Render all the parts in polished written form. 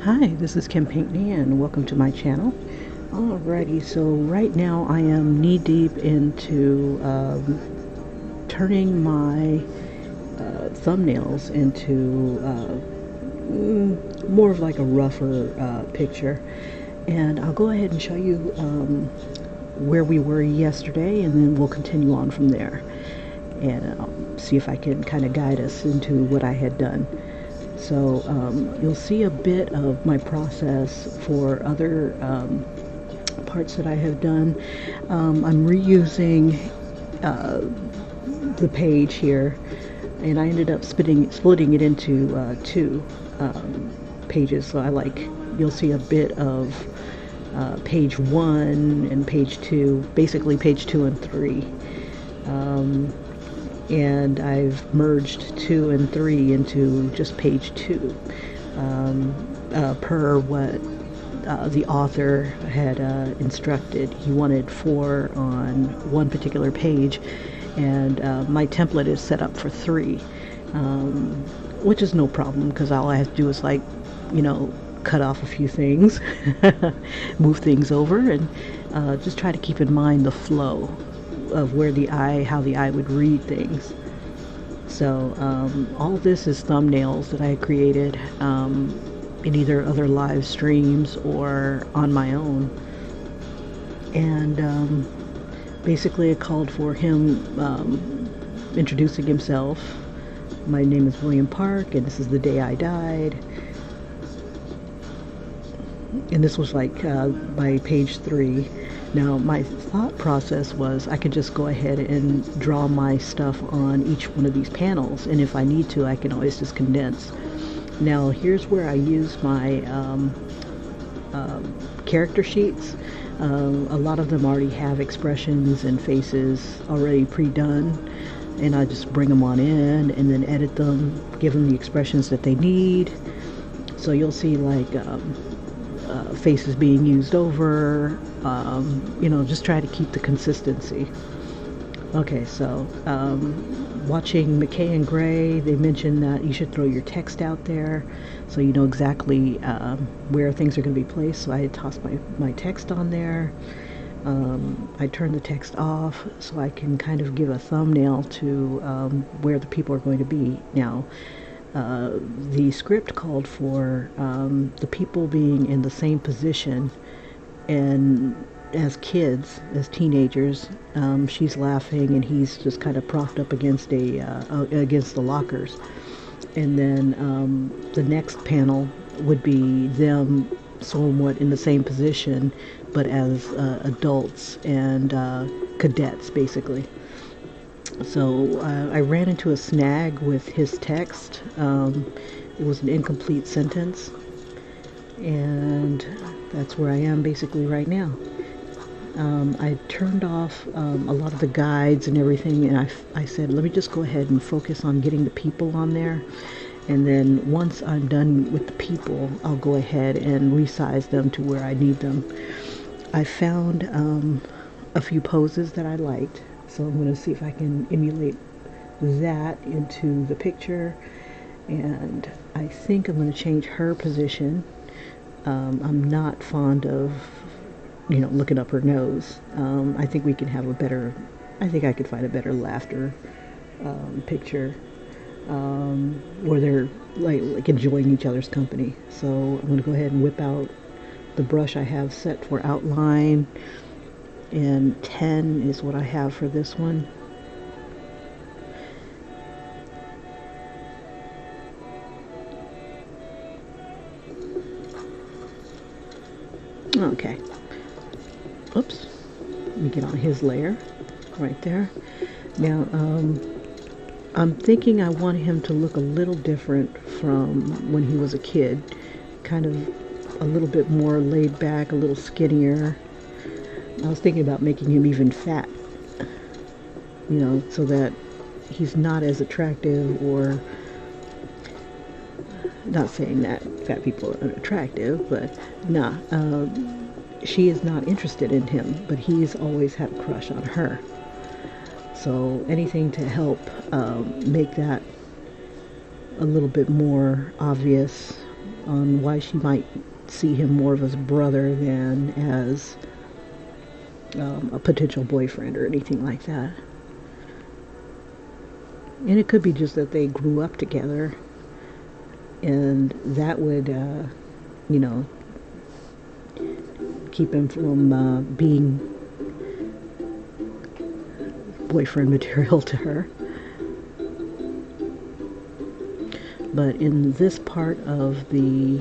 Hi, this is Kim Pinkney and welcome to my channel. Alrighty, so right now I am knee deep into turning my thumbnails into more of like a rougher picture. And I'll go ahead and show you where we were yesterday, and then we'll continue on from there. And see if I can kind of guide us into what I had done. So you'll see a bit of my process for other parts that I have done. I'm reusing the page here, and I ended up splitting it into two pages. So you'll see a bit of page 1 and page 2, basically page 2 and 3. And I've merged 2 and 3 into just page 2, per what the author had instructed. He wanted 4 on one particular page, and my template is set up for 3, which is no problem because all I have to do is cut off a few things, move things over, and just try to keep in mind the flow of how the eye would read things. So all this is thumbnails that I created in either other live streams or on my own. And basically it called for him introducing himself. My name is William Park, and this is the day I died. And this was by page 3. Now, my thought process was I could just go ahead and draw my stuff on each one of these panels, and if I need to, I can always just condense. Now, here's where I use my character sheets. A lot of them already have expressions and faces already pre-done, and I just bring them on in and then edit them, give them the expressions that they need. So you'll see faces being used over, just try to keep the consistency. Okay, so watching McKay and Gray, they mentioned that you should throw your text out there so you know exactly where things are going to be placed. So I tossed my text on there. I turned the text off so I can kind of give a thumbnail to where the people are going to be. Now, the script called for the people being in the same position, and as kids, as teenagers, she's laughing and he's just kind of propped up against against the lockers. And then the next panel would be them somewhat in the same position, but as adults and cadets, basically. So I ran into a snag with his text. It was an incomplete sentence, and that's where I am basically right now. I turned off a lot of the guides and everything, and I said, let me just go ahead and focus on getting the people on there. And then once I'm done with the people, I'll go ahead and resize them to where I need them. I found a few poses that I liked, so I'm going to see if I can emulate that into the picture. And I think I'm going to change her position. I'm not fond of looking up her nose. I think we can have I think I could find a better laughter picture where they're like enjoying each other's company. So I'm going to go ahead and whip out the brush I have set for outline, and 10 is what I have for this one. Okay. Oops. Let me get on his layer right there. Now, I'm thinking I want him to look a little different from when he was a kid. Kind of a little bit more laid back, a little skinnier. I was thinking about making him even fat, so that he's not as attractive, or not saying that fat people are unattractive, but nah, she is not interested in him, but he's always had a crush on her. So anything to help make that a little bit more obvious on why she might see him more of as a brother than as a potential boyfriend or anything like that. And it could be just that they grew up together, and that would, you know, keep him from being boyfriend material to her. But in this part of the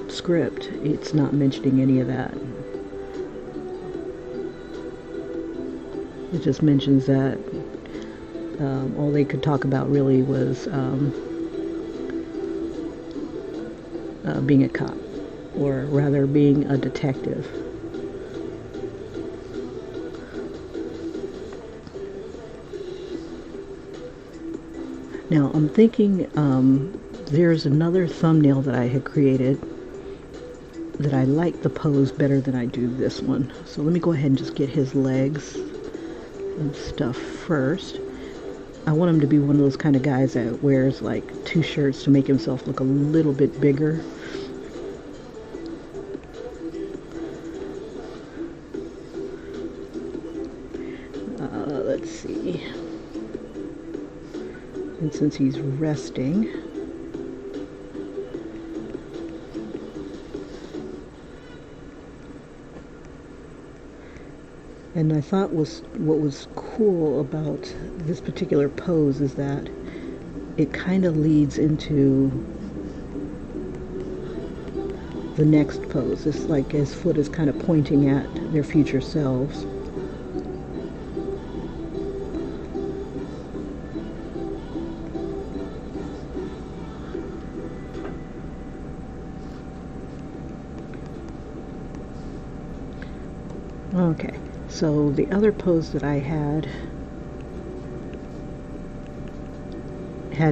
script, it's not mentioning any of that. It just mentions that all they could talk about really was being a cop, or rather being a detective. Now I'm thinking there's another thumbnail that I had created that I like the pose better than I do this one. So let me go ahead and just get his legs and stuff first. I want him to be one of those kind of guys that wears like 2 shirts to make himself look a little bit bigger. Let's see. And since he's resting, and I thought what was cool about this particular pose is that it kind of leads into the next pose. It's like his foot is kind of pointing at their future selves. Okay, so the other pose that I had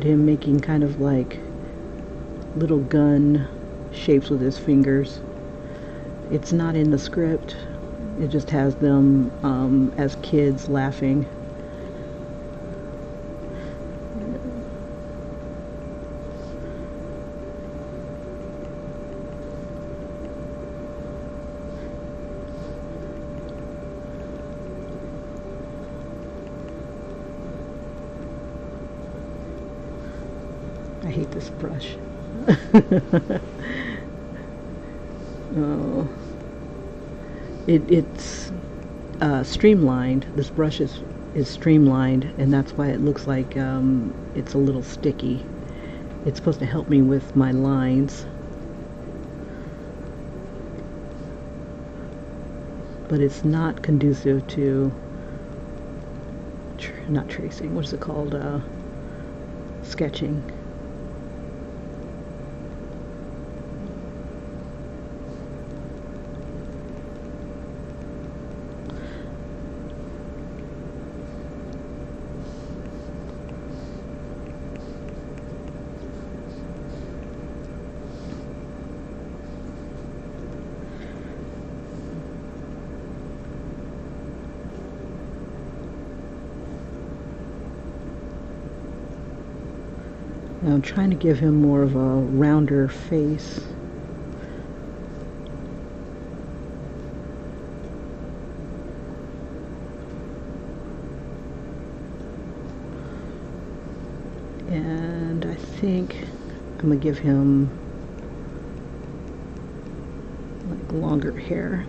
him making kind of like little gun shapes with his fingers. It's not in the script. It just has them as kids laughing. I hate this brush. Oh. It's streamlined. This brush is streamlined, and that's why it looks like it's a little sticky. It's supposed to help me with my lines, but it's not conducive to not tracing. What is it called? Sketching. Now I'm trying to give him more of a rounder face. And I think I'm gonna give him like longer hair.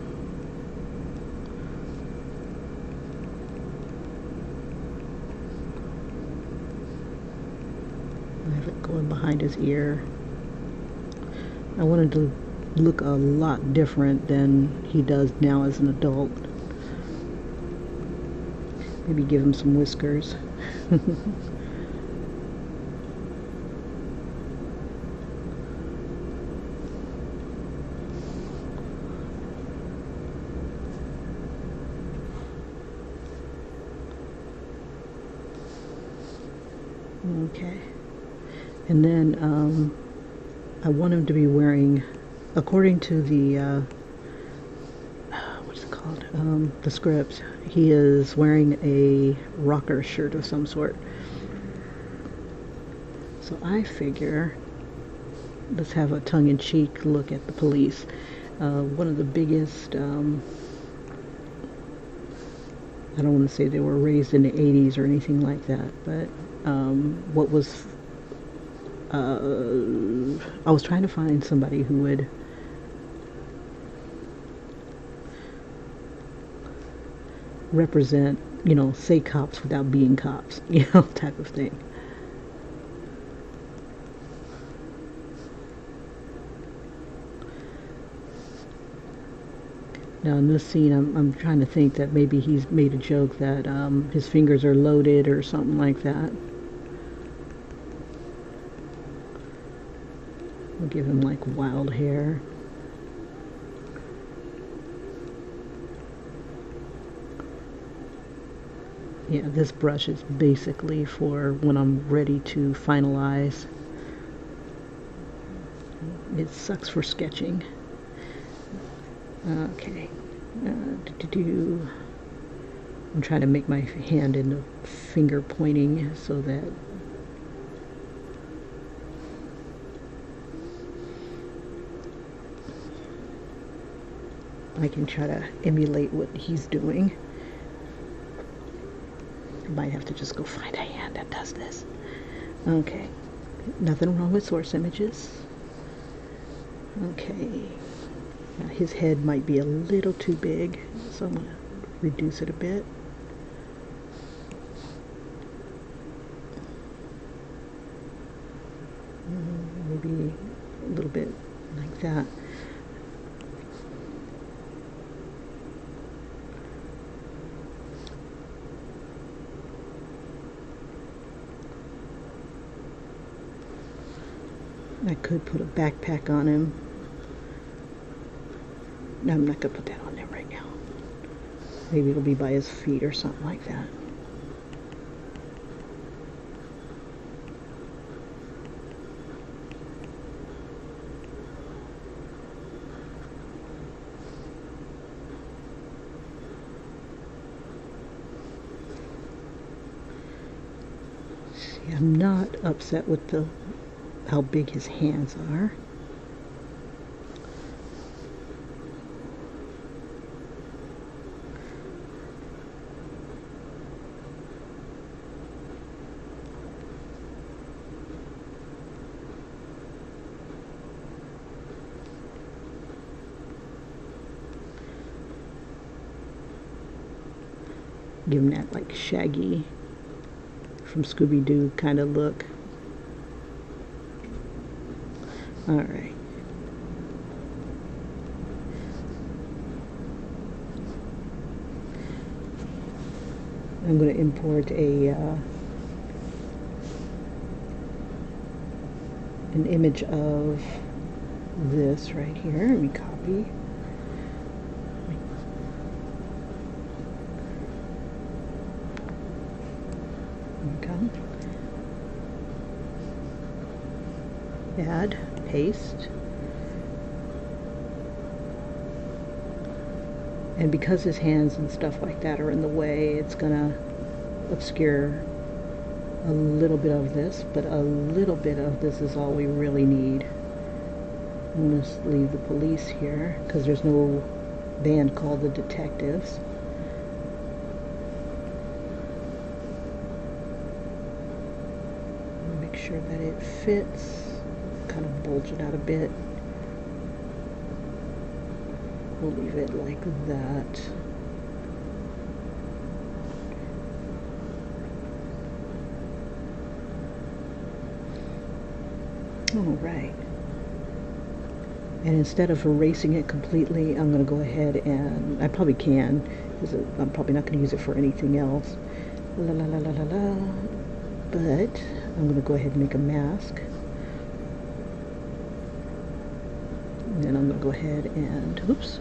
Going behind his ear. I wanted to look a lot different than he does now as an adult. Maybe give him some whiskers. Okay. And then I want him to be wearing, according to the, what's it called? The script, he is wearing a rocker shirt of some sort. So I figure let's have a tongue-in-cheek look at the police. One of the biggest, I don't want to say they were raised in the 80s or anything like that, but what was, I was trying to find somebody who would represent, you know, say cops without being cops, you know, type of thing. Now in this scene, I'm trying to think that maybe he's made a joke that his fingers are loaded or something like that. We'll give him like wild hair. Yeah, this brush is basically for when I'm ready to finalize. It sucks for sketching. Okay. I'm trying to make my hand into finger pointing so that I can try to emulate what he's doing. I might have to just go find a hand that does this. Okay. Nothing wrong with source images. Okay. Now his head might be a little too big, so I'm going to reduce it a bit. Maybe a little bit like that. I could put a backpack on him. No, I'm not going to put that on there right now. Maybe it'll be by his feet or something like that. See, I'm not upset with how big his hands are. Give him that like Shaggy from Scooby-Doo kind of look. Alright. I'm going to import an image of this right here. Let me copy. Add, paste, and because his hands and stuff like that are in the way, it's gonna obscure a little bit of this, but a little bit of this is all we really need. I'm gonna just leave the police here because there's no band called the Detectives. Make sure that it fits. Kind of bulge it out a bit. We'll leave it like that. All right. And instead of erasing it completely, I'm going to go ahead and, I probably can, because I'm probably not going to use it for anything else. La la la la la la. But I'm going to go ahead and make a mask. And then I'm going to go ahead and, oops,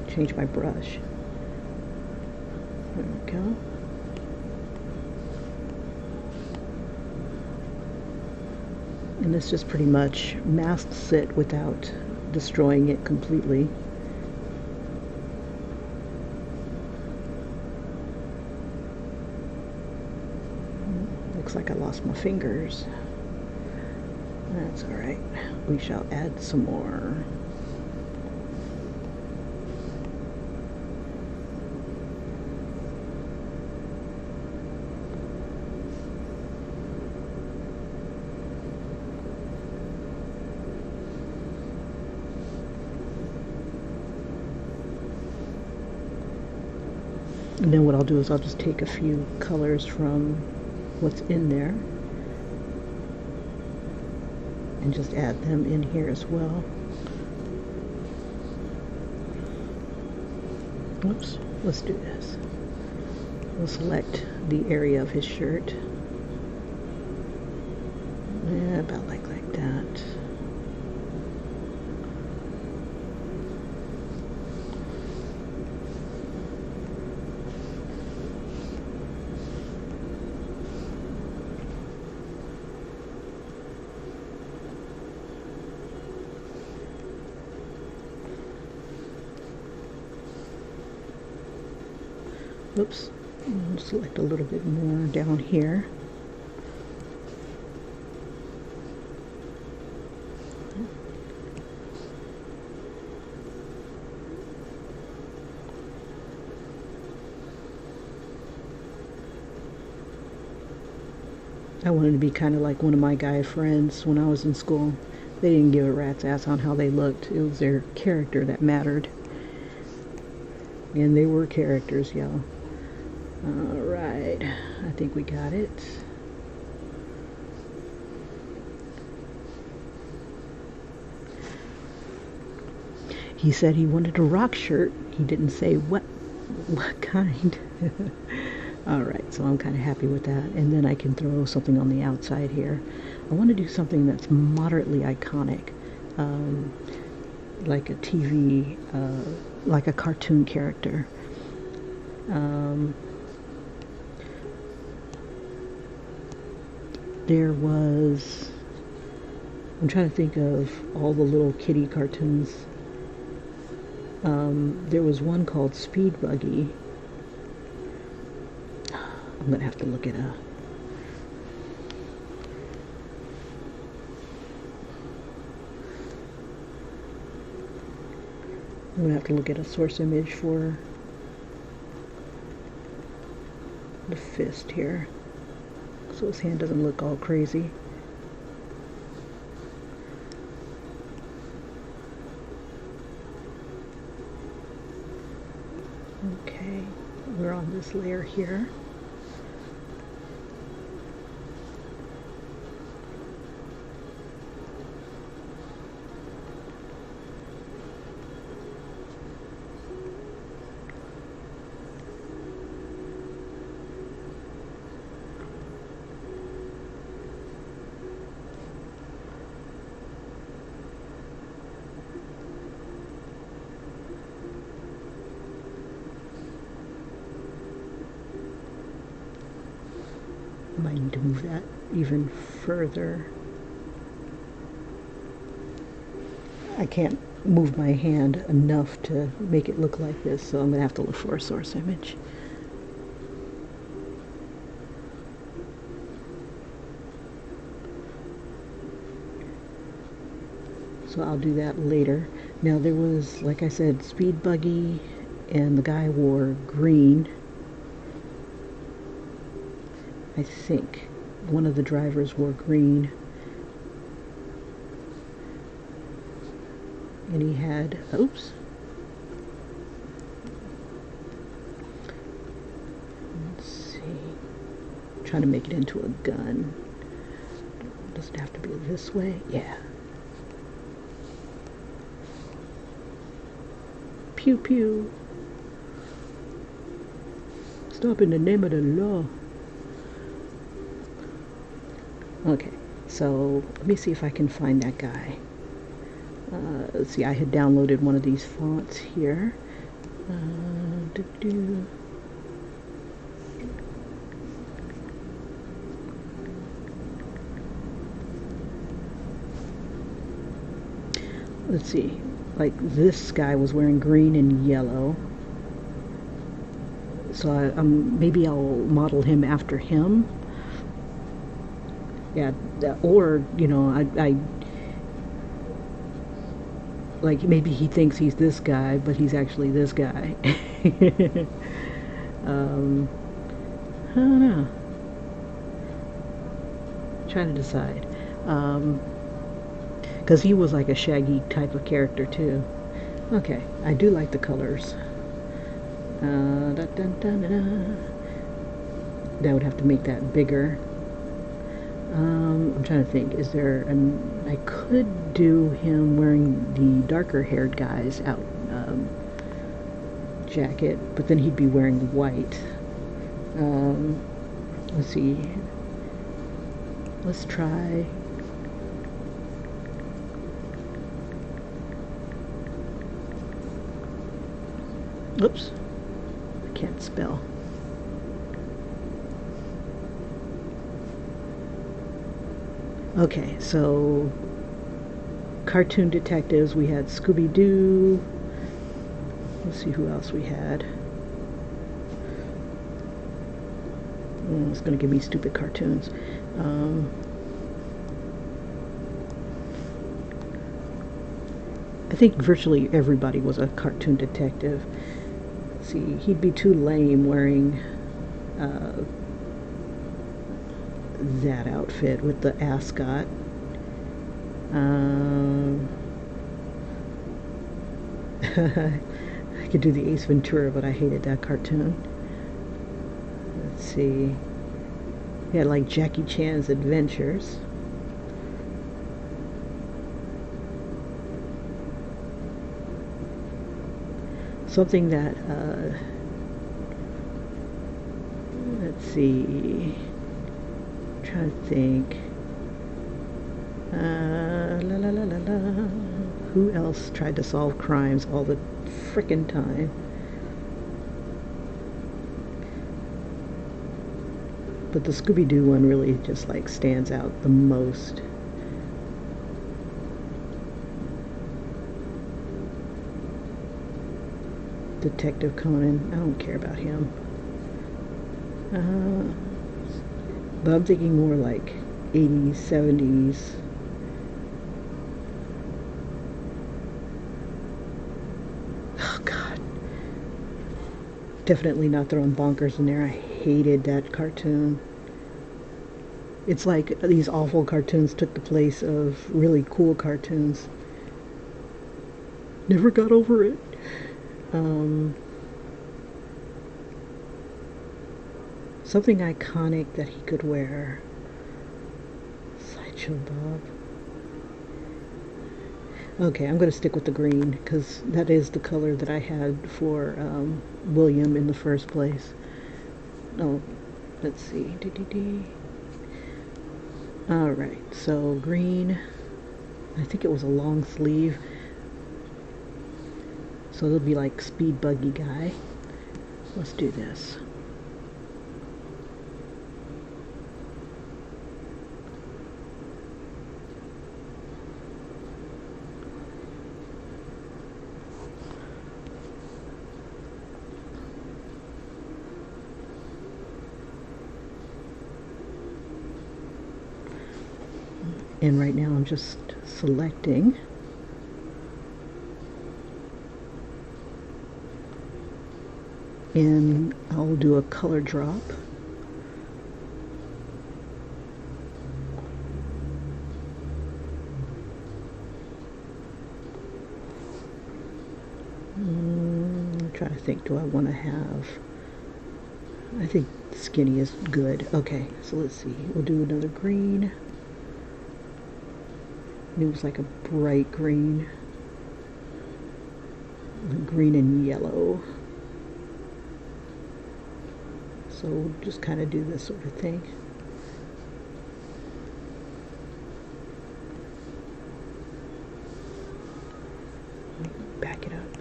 change my brush. There we go. And this just pretty much masks it without destroying it completely. Looks like I lost my fingers. That's alright. We shall add some more. And then what I'll do is I'll just take a few colors from what's in there and just add them in here as well. Oops, let's do this. We'll select the area of his shirt. Yeah, about like that. Oops, I'll select a little bit more down here. I wanted to be kind of like one of my guy friends when I was in school. They didn't give a rat's ass on how they looked. It was their character that mattered. And they were characters, y'all. Alright, I think we got it. He said he wanted a rock shirt. He didn't say what kind. Alright, so I'm kind of happy with that. And then I can throw something on the outside here. I want to do something that's moderately iconic. Like a TV, like a cartoon character. There was, I'm trying to think of all the little kitty cartoons. There was one called Speed Buggy. I'm gonna have to look it up. I'm gonna have to look at a source image for the fist here, so his hand doesn't look all crazy. Okay, we're on this layer here. I might need to move that even further. I can't move my hand enough to make it look like this, so I'm going to have to look for a source image. So I'll do that later. Now there was, like I said, Speed Buggy, and the guy wore green. I think one of the drivers wore green, and he had, oops, let's see, I'm trying to make it into a gun. Does it have to be this way? Yeah. Pew pew. Stop in the name of the law. Okay, so let me see if I can find that guy. Let's see, I had downloaded one of these fonts here. Let's see, like this guy was wearing green and yellow. So maybe I'll model him after him. Yeah, or, you know, I like maybe he thinks he's this guy, but he's actually this guy. um, I don't know. Trying to decide. Because he was like a Shaggy type of character too. Okay, I do like the colors. Da, da, da, da. That would have to make that bigger. I'm trying to think. Is there an? I could do him wearing the darker haired guy's out jacket, but then he'd be wearing white. Let's see. Let's try. Oops, I can't spell. Okay, so cartoon detectives, we had Scooby-Doo. Let's see who else we had. It's going to give me stupid cartoons. I think virtually everybody was a cartoon detective. Let's see, he'd be too lame wearing that outfit with the ascot. I could do the Ace Ventura, but I hated that cartoon. Let's see. We had like Jackie Chan's Adventures. Something that, let's see. I'm trying to think. La la la la la. Who else tried to solve crimes all the frickin' time? But the Scooby-Doo one really just like stands out the most. Detective Conan, I don't care about him. But I'm thinking more like 80s, 70s. Oh God. Definitely not throwing bonkers in there. I hated that cartoon. It's like these awful cartoons took the place of really cool cartoons. Never got over it. Something iconic that he could wear. Sideshow Bob. Okay, I'm going to stick with the green because that is the color that I had for William in the first place. Oh, let's see. Alright, so green. I think it was a long sleeve. So it'll be like Speed Buggy guy. Let's do this. And right now I'm just selecting. And I'll do a color drop. I'm trying to think, do I want to have, I think skinny is good. Okay, so let's see, we'll do another green. And it was like a bright green. Green and yellow. So we'll just kind of do this sort of thing. Back it up.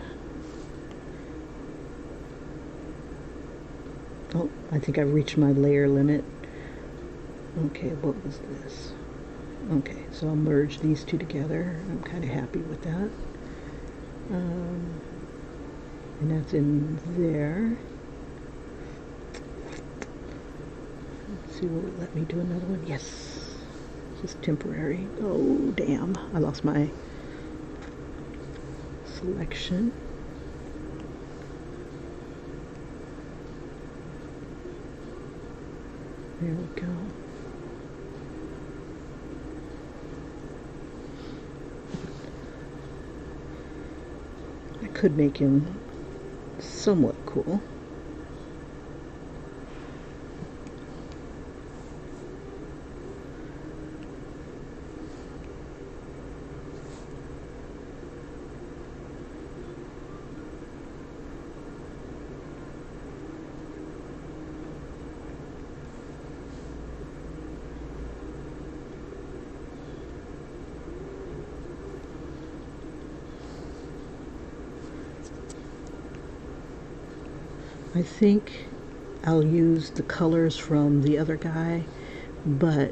Oh, I think I reached my layer limit. Okay, what was this? Okay, so I'll merge these two together. I'm kind of happy with that. And that's in there. Let's see, will it let me do another one? Yes. Just temporary. Oh, damn. I lost my selection. There we go. I could make him somewhat cool. I think I'll use the colors from the other guy, but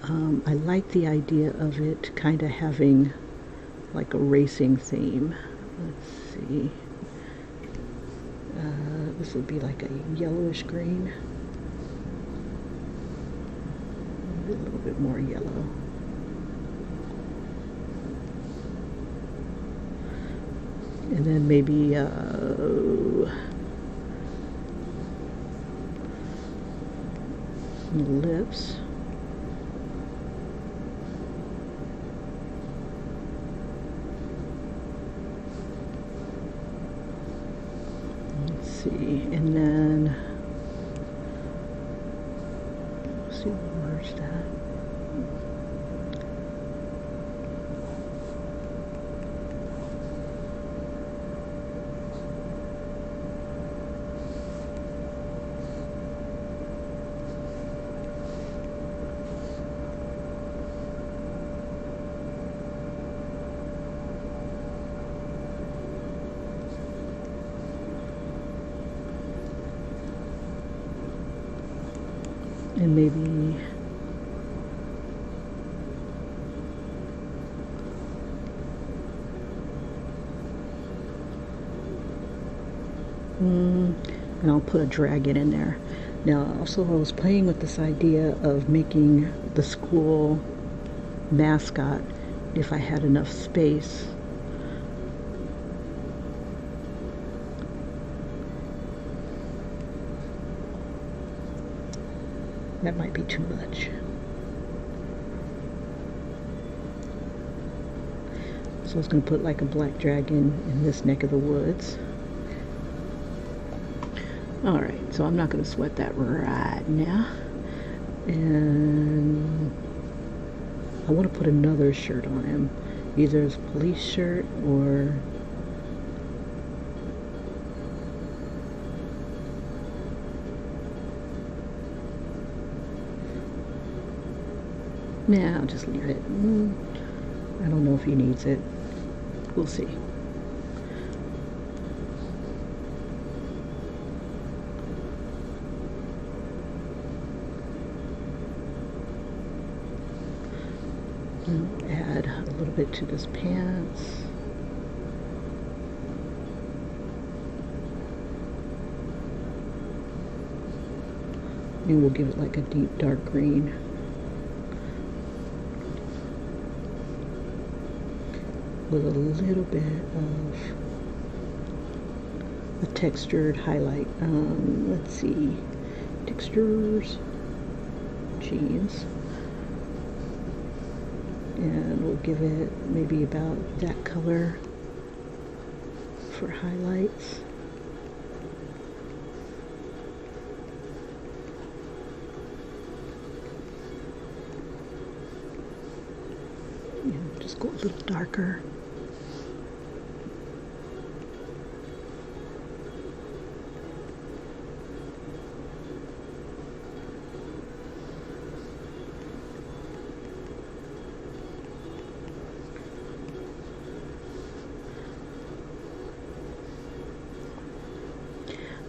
I like the idea of it kind of having like a racing theme. Let's see. This would be like a yellowish green. A little bit more yellow. And then maybe lips. Let's see, and then let's see, where's that? And maybe and I'll put a dragon in there. Now also I was playing with this idea of making the school mascot if I had enough space. That might be too much. So I was going to put like a black dragon in this neck of the woods. Alright, so I'm not going to sweat that right now. And I want to put another shirt on him. Either his police shirt or nah, I'll just leave it. I don't know if he needs it. We'll see. I'll add a little bit to this pants. And we'll give it like a deep dark green. With a little bit of a textured highlight. Let's see, textures, jeans, and we'll give it maybe about that color for highlights. And just go a little darker.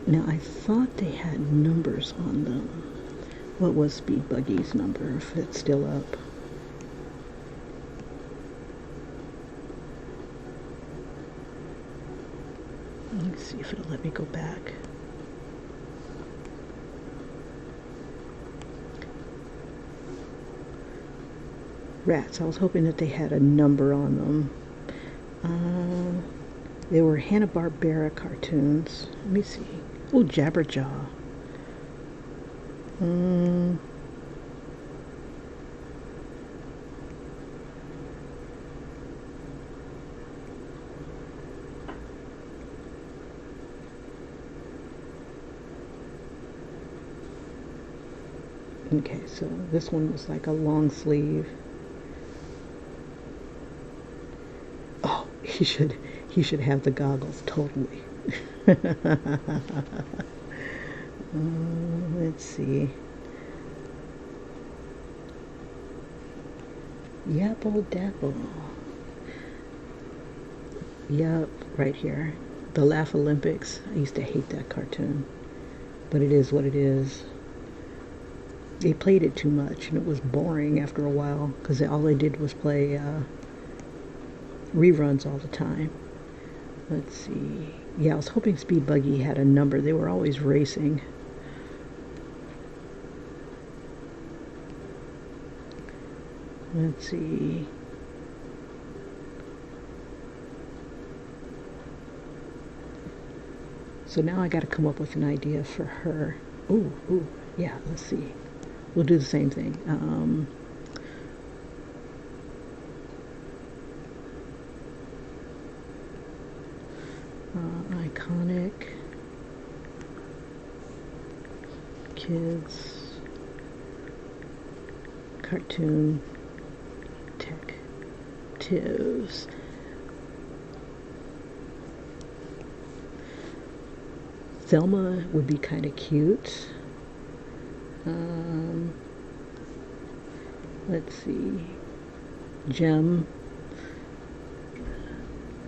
Now I thought they had numbers on them. What was Speed Buggy's number, if it's still up? Let's see if it'll let me go back. rats. I was hoping that they had a number on them. They were Hanna-Barbera cartoons. Let me see. Oh, Jabberjaw. Okay, so this one was like a long sleeve. Oh, he should have the goggles, totally. Let's see. Yapple Dapple. Yup, right here. The Laugh Olympics. I used to hate that cartoon, but it is what it is. They played it too much, and it was boring after a while, because all they did was play reruns all the time. Let's see. Yeah, I was hoping Speed Buggy had a number. They were always racing. Let's see. So now I got to come up with an idea for her. Ooh, yeah, let's see. We'll do the same thing. Iconic kids cartoon detectives. Thelma would be kind of cute. Let's see. Gem.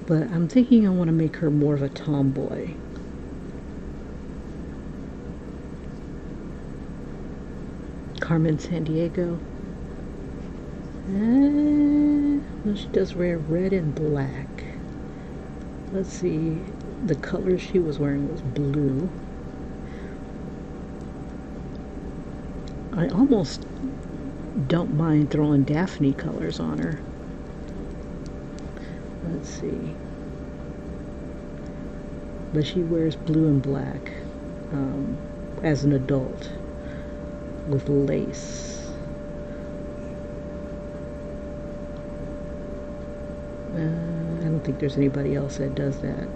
But I'm thinking I want to make her more of a tomboy. Carmen Sandiego. Well, she does wear red and black. Let's see. The color she was wearing was blue. I almost don't mind throwing Daphne colors on her. Let's see. But she wears blue and black as an adult with lace. I don't think there's anybody else that does that.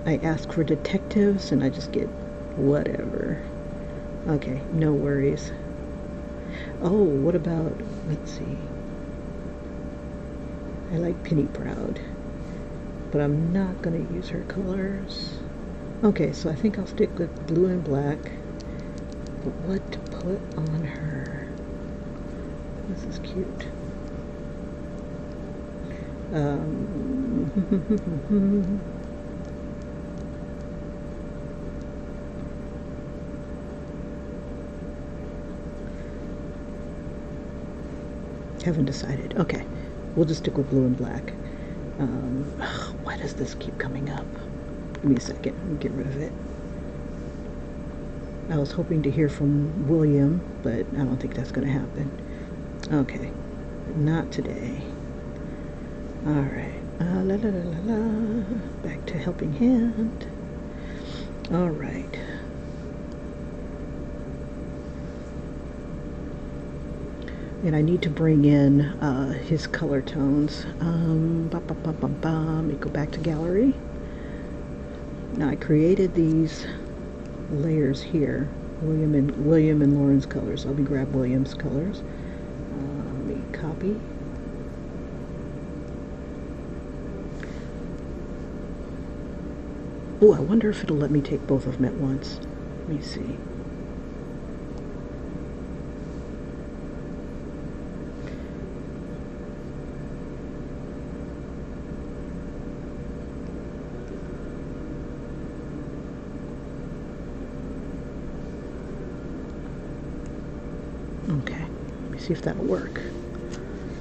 I ask for detectives and I just get whatever. Okay, no worries. Oh, what about, let's see. I like Penny Proud, but I'm not going to use her colors. Okay, so I think I'll stick with blue and black. But what to put on her? This is cute. Haven't decided. Okay, we'll just stick with blue and black. Why does this keep coming up? Give me a second. Let me get rid of it. I was hoping to hear from William, but I don't think that's going to happen. Okay, not today. All right. La la la la la. Back to Helping Hand. All right. And I need to bring in his color tones. Let me go back to gallery. Now I created these layers here. William and Lauren's colors. Let me grab William's colors. Let me copy. Oh, I wonder if it'll let me take both of them at once. Let me see. Okay, let me see if that'll work.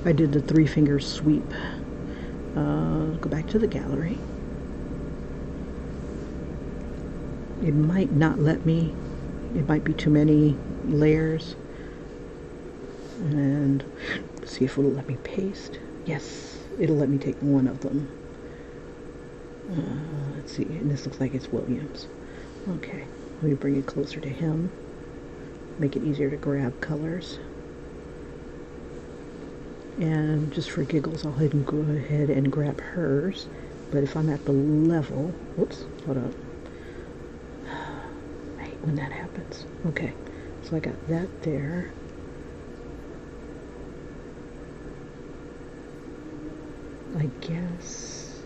I did the 3-finger sweep. Go back to the gallery. It might not let me. It might be too many layers. And see if it'll let me paste. Yes, it'll let me take one of them. Let's see, and this looks like it's Williams. Okay, let me bring it closer to him. Make it easier to grab colors. And just for giggles, I'll go ahead and grab hers. But if I'm at the level, whoops, hold on. I hate when that happens. Okay, so I got that there. I guess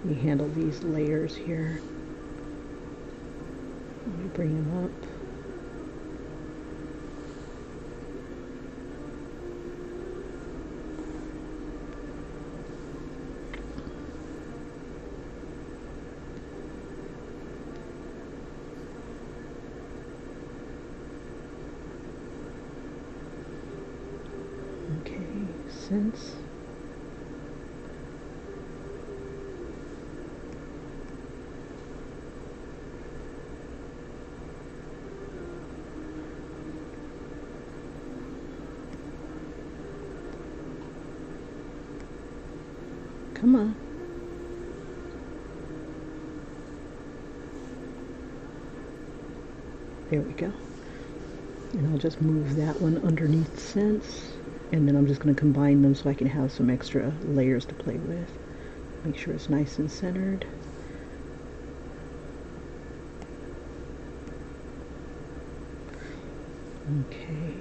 we handle these layers here. Let me bring them up. Okay, sense. Come on. There we go. And I'll just move that one underneath sense. And then I'm just going to combine them so I can have some extra layers to play with. Make sure it's nice and centered. Okay.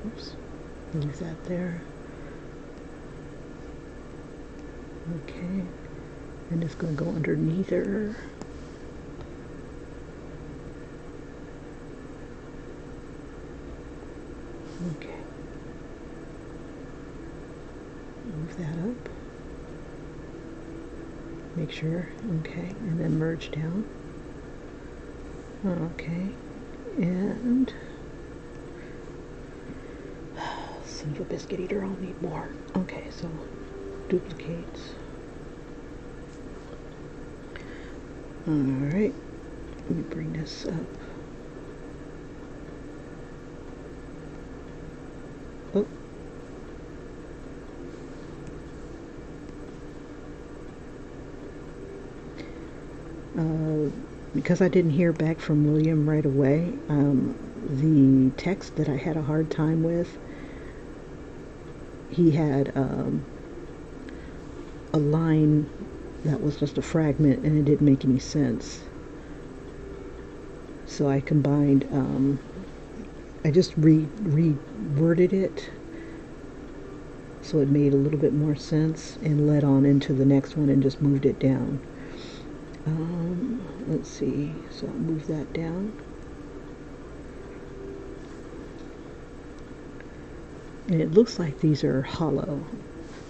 Oops. Leave that there. Okay. And it's going to go underneath her. Okay. Move that up. Make sure. Okay. And then merge down. Okay. And son of a biscuit eater, I'll need more. Okay, so duplicates. Alright. Let me bring this up. Oh. Because I didn't hear back from William right away, the text that I had a hard time with, he had a line that was just a fragment and it didn't make any sense. So I combined, I just reworded it so it made a little bit more sense and led on into the next one and just moved it down. Let's see, so I'll move that down. And it looks like these are hollow.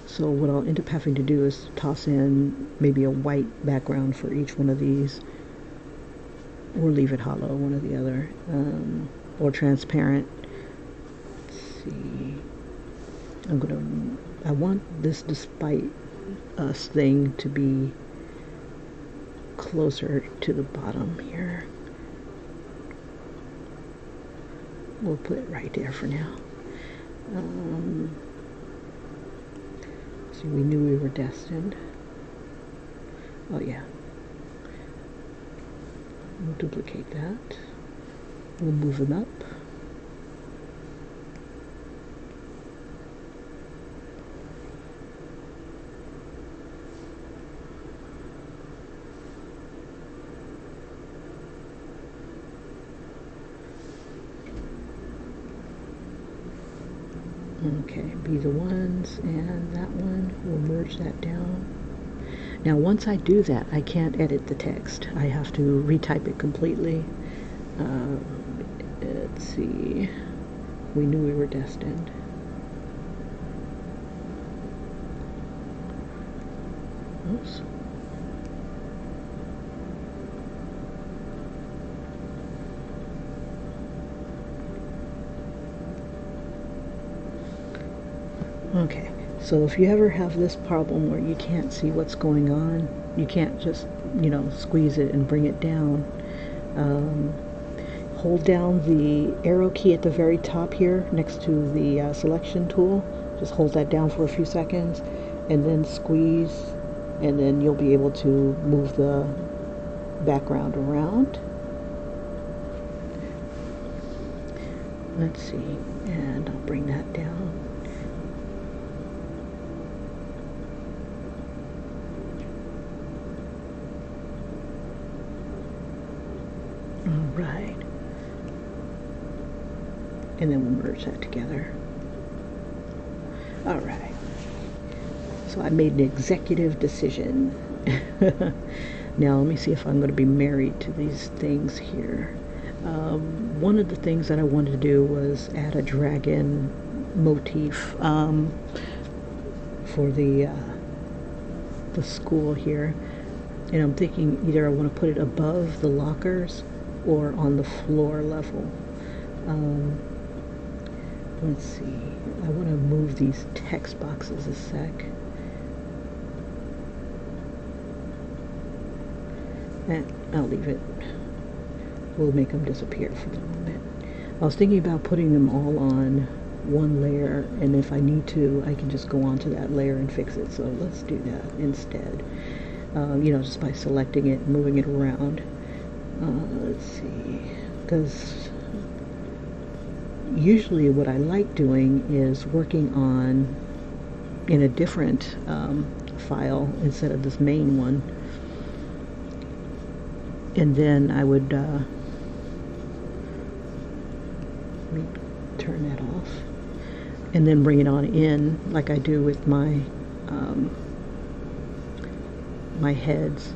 So what I'll end up having to do is toss in maybe a white background for each one of these. Or leave it hollow, one or the other. Or transparent. Let's see. I want this despite us thing to be closer to the bottom here. We'll put it right there for now. See, we knew we were destined. Oh yeah. We'll duplicate that. We'll move them up. Okay, be the ones, and that one, we'll merge that down. Now once I do that, I can't edit the text. I have to retype it completely. Let's see, we knew we were destined. Oops. Okay, so if you ever have this problem where you can't see what's going on, you can't just, squeeze it and bring it down. Hold down the arrow key at the very top here next to the selection tool. Just hold that down for a few seconds and then squeeze, and then you'll be able to move the background around. Let's see, and I'll bring that down. All right. And then we'll merge that together. All right. So I made an executive decision. Now let me see if I'm going to be married to these things here. One of the things that I wanted to do was add a dragon motif for the school here. And I'm thinking either I want to put it above the lockers or on the floor level. Let's see, I want to move these text boxes a sec. I'll leave it. We'll make them disappear for the moment. I was thinking about putting them all on one layer, and if I need to, I can just go onto that layer and fix it. So let's do that instead. Just by selecting it and moving it around. Let's see, because usually what I like doing is working on in a different file instead of this main one, and then I would let me turn that off and then bring it on in like I do with my my heads.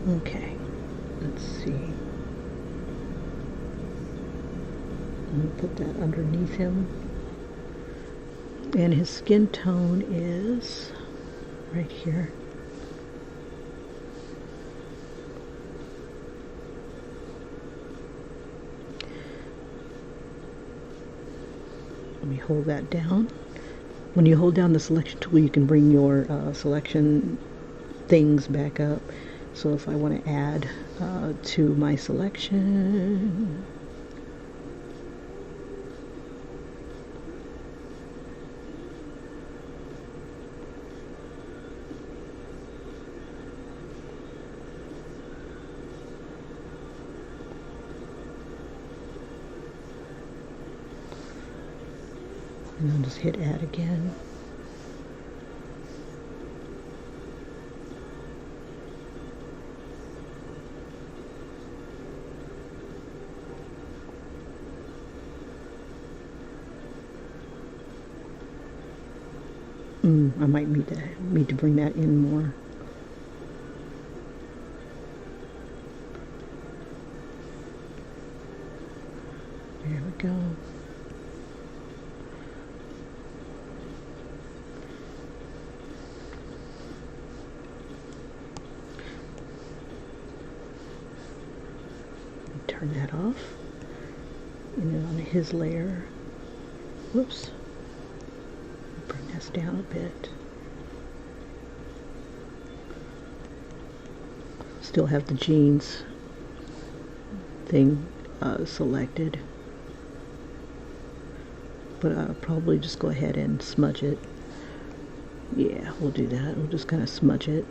Okay, let's see. I'm going to put that underneath him. And his skin tone is right here. Let me hold that down. When you hold down the selection tool, you can bring your selection things back up. So if I want to add to my selection, and I'll just hit add again. I might need to bring that in more. There we go. Turn that off. And then on his layer, whoops. Bring this down a bit. Still have the jeans thing selected, but I'll probably just go ahead and smudge it. Yeah, we'll do that. We'll just kind of smudge it.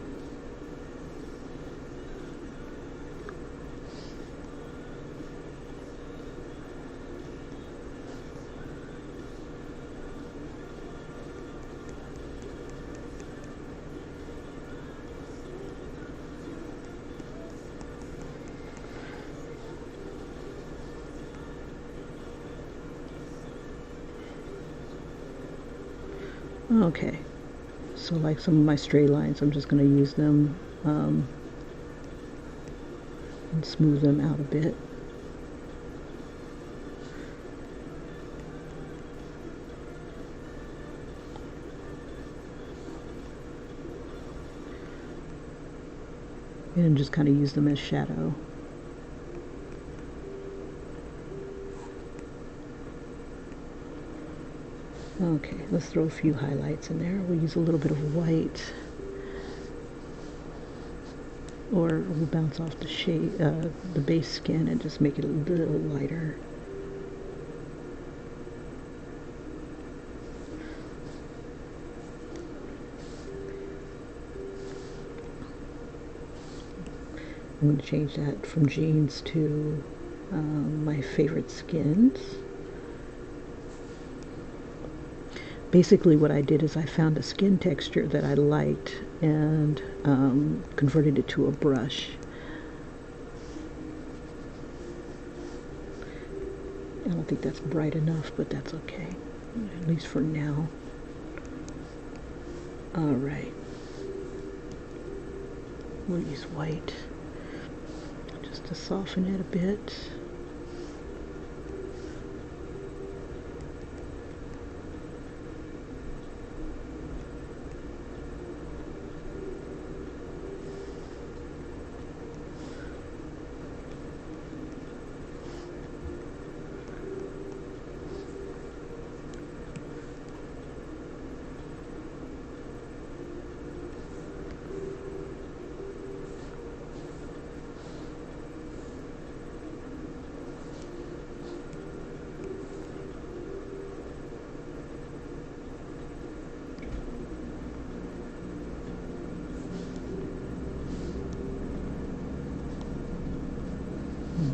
Okay, so like some of my stray lines, I'm just going to use them and smooth them out a bit. and just kind of use them as shadow. Okay, let's throw a few highlights in there. We'll use a little bit of white, or we'll bounce off the shade, the base skin, and just make it a little lighter. I'm going to change that from jeans to my favorite skins. Basically what I did is I found a skin texture that I liked and converted it to a brush. I don't think that's bright enough, but that's okay, at least for now. Alright, we'll use white just to soften it a bit.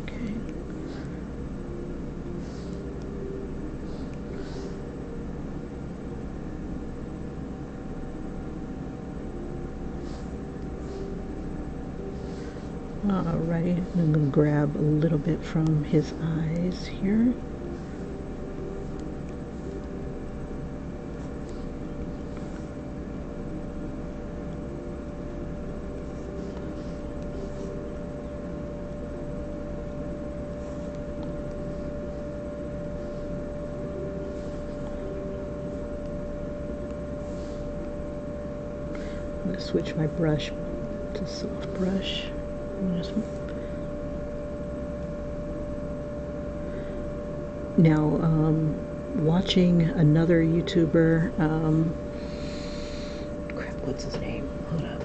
Okay. Alrighty, I'm going to grab a little bit from his eyes here. I'm going to switch my brush to soft brush. Now, watching another YouTuber, crap, what's his name? Hold up.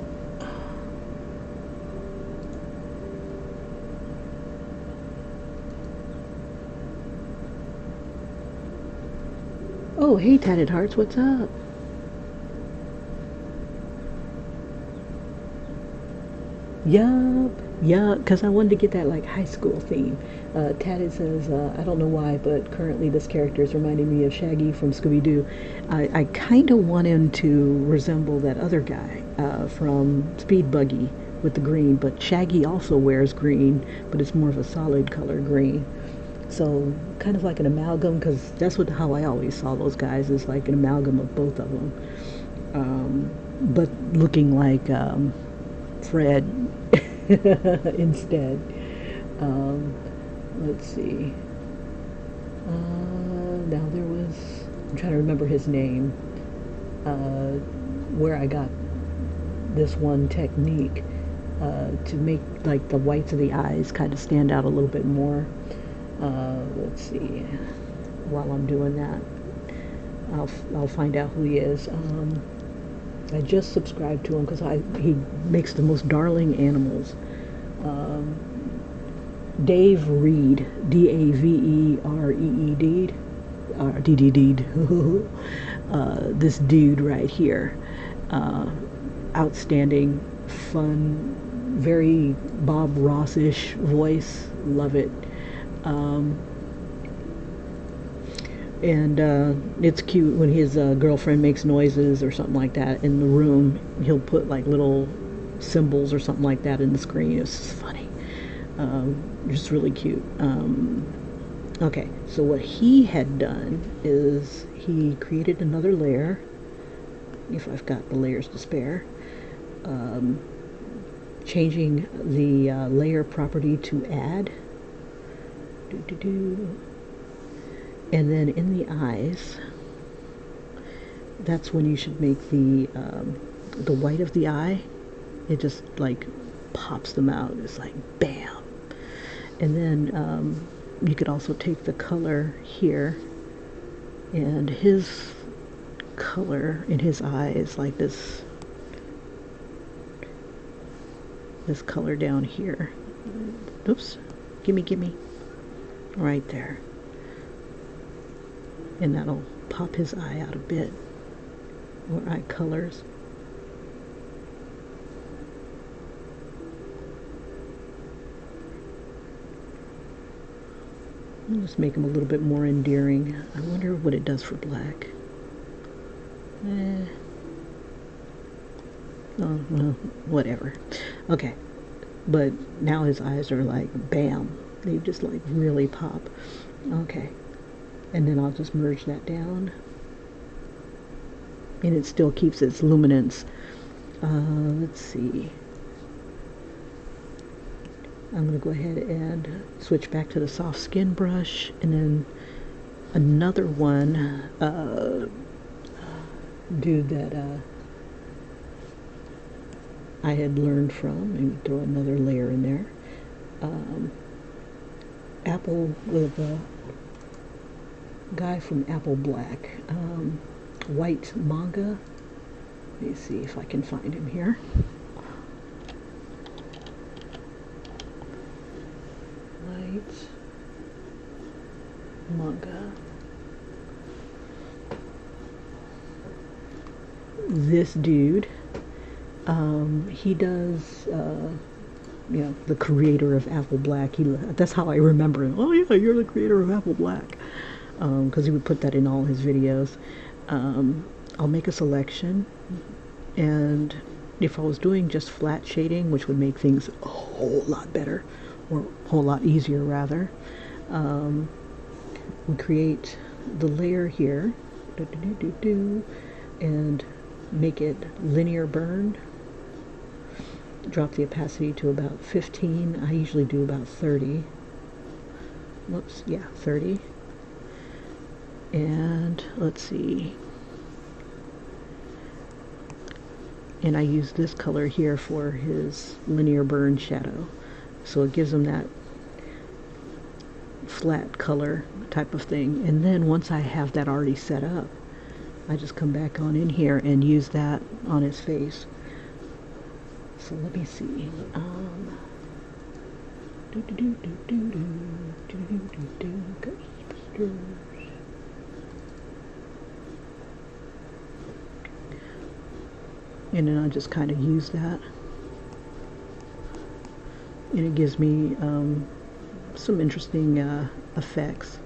Oh, hey, Tatted Hearts, what's up? Yup, yeah, because I wanted to get that like high school theme. Tatted says, I don't know why, but currently this character is reminding me of Shaggy from Scooby-Doo. I kind of want him to resemble that other guy from Speed Buggy with the green, but Shaggy also wears green, but it's more of a solid color green. So kind of like an amalgam, because that's how I always saw those guys, is like an amalgam of both of them. But looking like Fred instead. Let's see. Now there was, I'm trying to remember his name, where I got this one technique to make like the whites of the eyes kind of stand out a little bit more. Let's see. While I'm doing that, I'll find out who he is. I just subscribed to him because he makes the most darling animals. Dave Reed, D-A-V-E-R-E-E-D, D-D-D-D. This dude right here, outstanding, fun, very Bob Ross-ish voice, love it. And it's cute when his girlfriend makes noises or something like that in the room. He'll put like little symbols or something like that in the screen. It's just funny. Just really cute. Okay, so what he had done is he created another layer, if I've got the layers to spare, changing the layer property to add. And then in the eyes, that's when you should make the white of the eye. It just like pops them out. It's like bam. And then you could also take the color here, and his color in his eye is like this color down here. Oops, gimme, right there. And that'll pop his eye out a bit, or eye colors. I'll just make him a little bit more endearing. I wonder what it does for black. Oh, well, whatever. Okay, but now his eyes are like bam. They just like really pop. Okay, and then I'll just merge that down, and it still keeps its luminance. Let's see. I'm going to go ahead and switch back to the soft skin brush, and then another one, dude that I had learned from, and throw another layer in there. Apple, with a guy from Apple Black, white manga. Let me see if I can find him here. Manga. This dude, he does, you know, the creator of Apple Black. That's how I remember him. Oh yeah, you're the creator of Apple Black, because he would put that in all his videos. I'll make a selection, and if I was doing just flat shading, which would make things a whole lot better, or a whole lot easier rather, we create the layer here, and make it linear burn. Drop the opacity to about 15. I usually do about 30. Whoops, yeah, 30. And let's see. And I use this color here for his linear burn shadow. So it gives him that flat color type of thing. And then once I have that already set up, I just come back on in here and use that on his face. So let me see. And then I just kind of use that, and it gives me some interesting effects.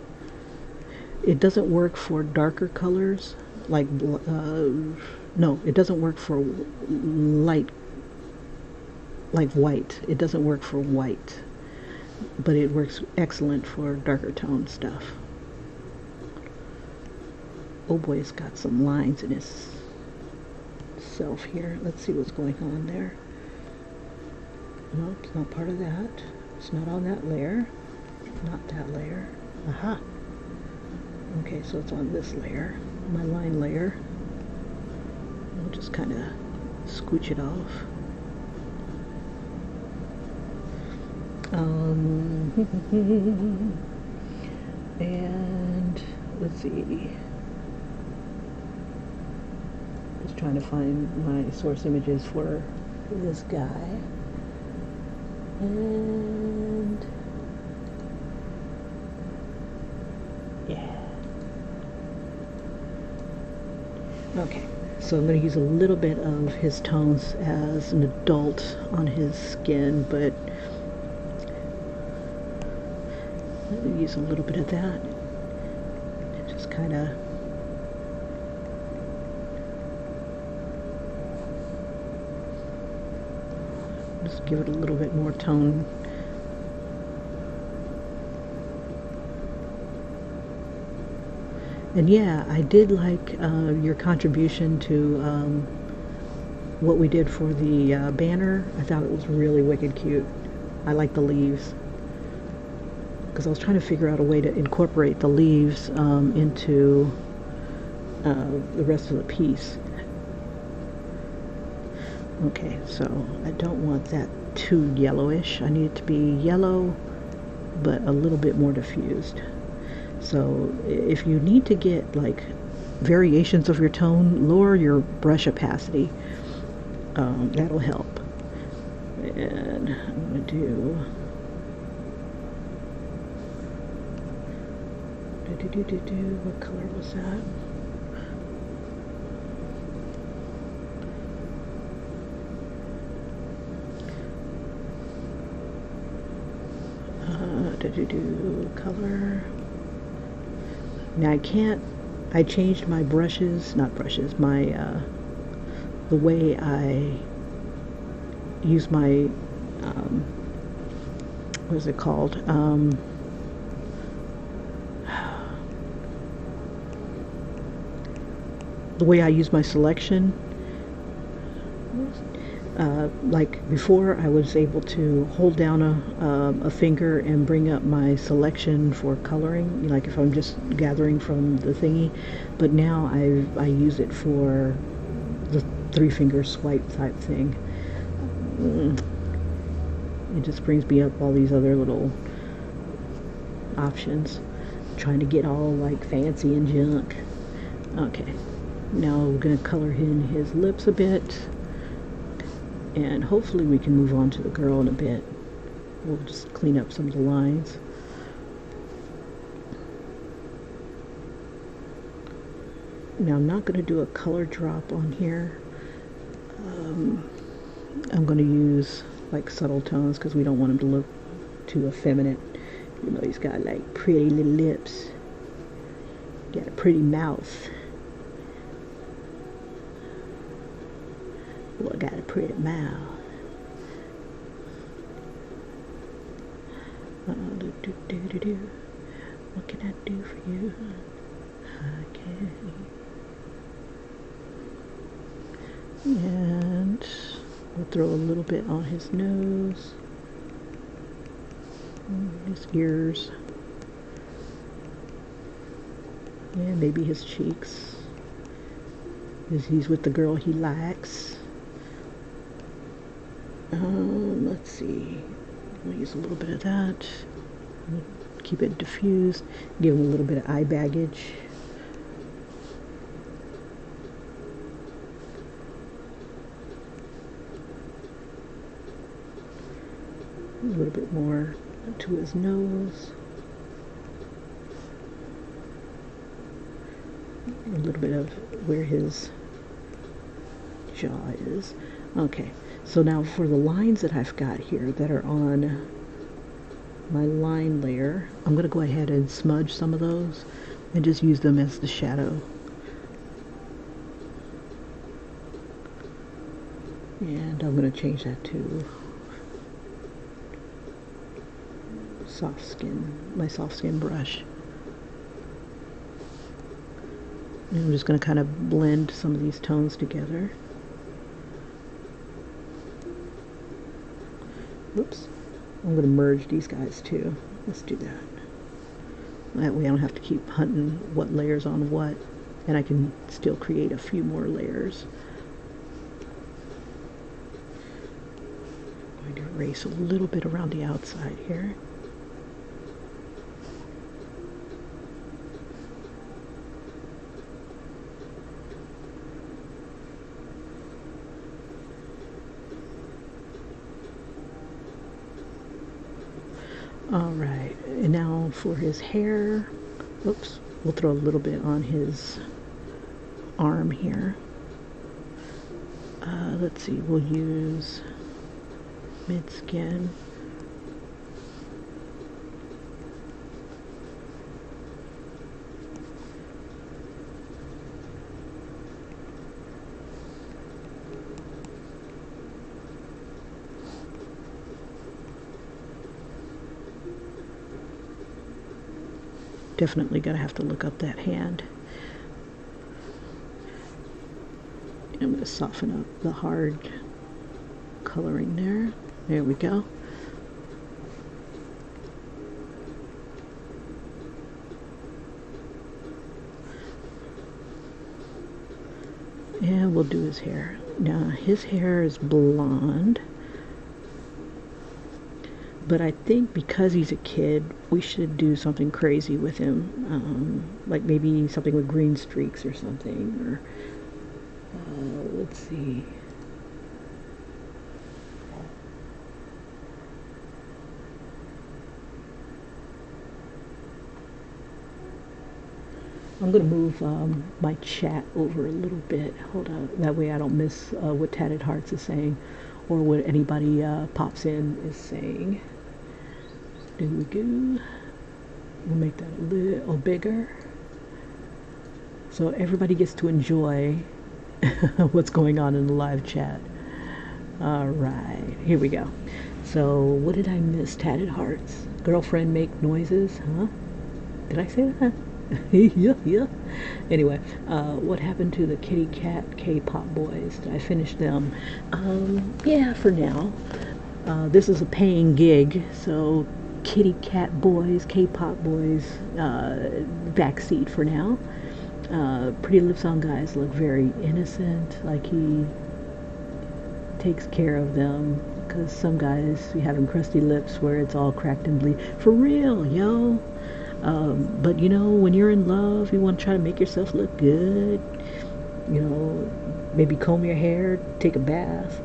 It doesn't work for darker colors, like no, it doesn't work for light, like white. It doesn't work for white, but it works excellent for darker tone stuff. Oh boy, it's got some lines in his self here. Let's see what's going on there. No, it's not part of that. It's not on that layer. Not that layer. Aha. Okay, so it's on this layer, my line layer. I'll just kind of scooch it off. And let's see. Just trying to find my source images for this guy. And yeah. Okay, so I'm going to use a little bit of his tones as an adult on his skin, but let me use a little bit of that. Just kind of just give it a little bit more tone. And yeah, I did like your contribution to what we did for the banner. I thought it was really wicked cute. I like the leaves, because I was trying to figure out a way to incorporate the leaves into the rest of the piece. Okay, so I don't want that too yellowish. I need it to be yellow, but a little bit more diffused. So if you need to get like variations of your tone, lower your brush opacity. That'll help. And I'm gonna do what color was that? Color. Now I changed my brushes, not brushes, the way I use my, what is it called? The way I use my selection. Like before, I was able to hold down a finger and bring up my selection for coloring, like if I'm just gathering from the thingy, but now I use it for the 3-finger swipe type thing. It just brings me up all these other little options, trying to get all like fancy and junk. Okay, now we're gonna color in his lips a bit. And hopefully we can move on to the girl in a bit. We'll just clean up some of the lines. Now I'm not going to do a color drop on here. I'm going to use like subtle tones because we don't want him to look too effeminate. You know, he's got like pretty little lips. Got a pretty mouth. Well, I got a pretty mouth. What can I do for you? Okay. And we'll throw a little bit on his nose, his ears, and maybe his cheeks, because he's with the girl he likes. Let's see. We'll use a little bit of that. Keep it diffused. Give him a little bit of eye baggage. A little bit more to his nose. A little bit of where his jaw is. Okay. So now for the lines that I've got here that are on my line layer, I'm going to go ahead and smudge some of those and just use them as the shadow. And I'm going to change that to soft skin, my soft skin brush. And I'm just going to kind of blend some of these tones together. Whoops. I'm going to merge these guys too. Let's do that. That way I don't have to keep hunting what layers on what, and I can still create a few more layers. I'm going to erase a little bit around the outside here. Alright, and now for his hair, oops, we'll throw a little bit on his arm here. Let's see, we'll use mid-skin. Definitely gonna have to look up that hand. I'm gonna soften up the hard coloring there. There we go. And we'll do his hair. Now his hair is blonde, but I think because he's a kid, we should do something crazy with him, like maybe something with green streaks or something. Or let's see. I'm going to move my chat over a little bit. Hold on. That way I don't miss what Tatted Hearts is saying or what anybody pops in is saying. There we go. We'll make that a little bigger so everybody gets to enjoy what's going on in the live chat. All right, here we go. So what did I miss? Tatted Hearts. Girlfriend make noises, huh? Did I say that? Yeah. Anyway, what happened to the kitty cat K-pop boys? Did I finish them? Yeah, for now. This is a paying gig, so kitty cat boys, K-pop boys, backseat for now. Pretty Lips on Guys look very innocent, like he takes care of them, because some guys, you have them crusty lips where it's all cracked and bleed. For real, yo. But you know, when you're in love, you want to try to make yourself look good. You know, maybe comb your hair, take a bath.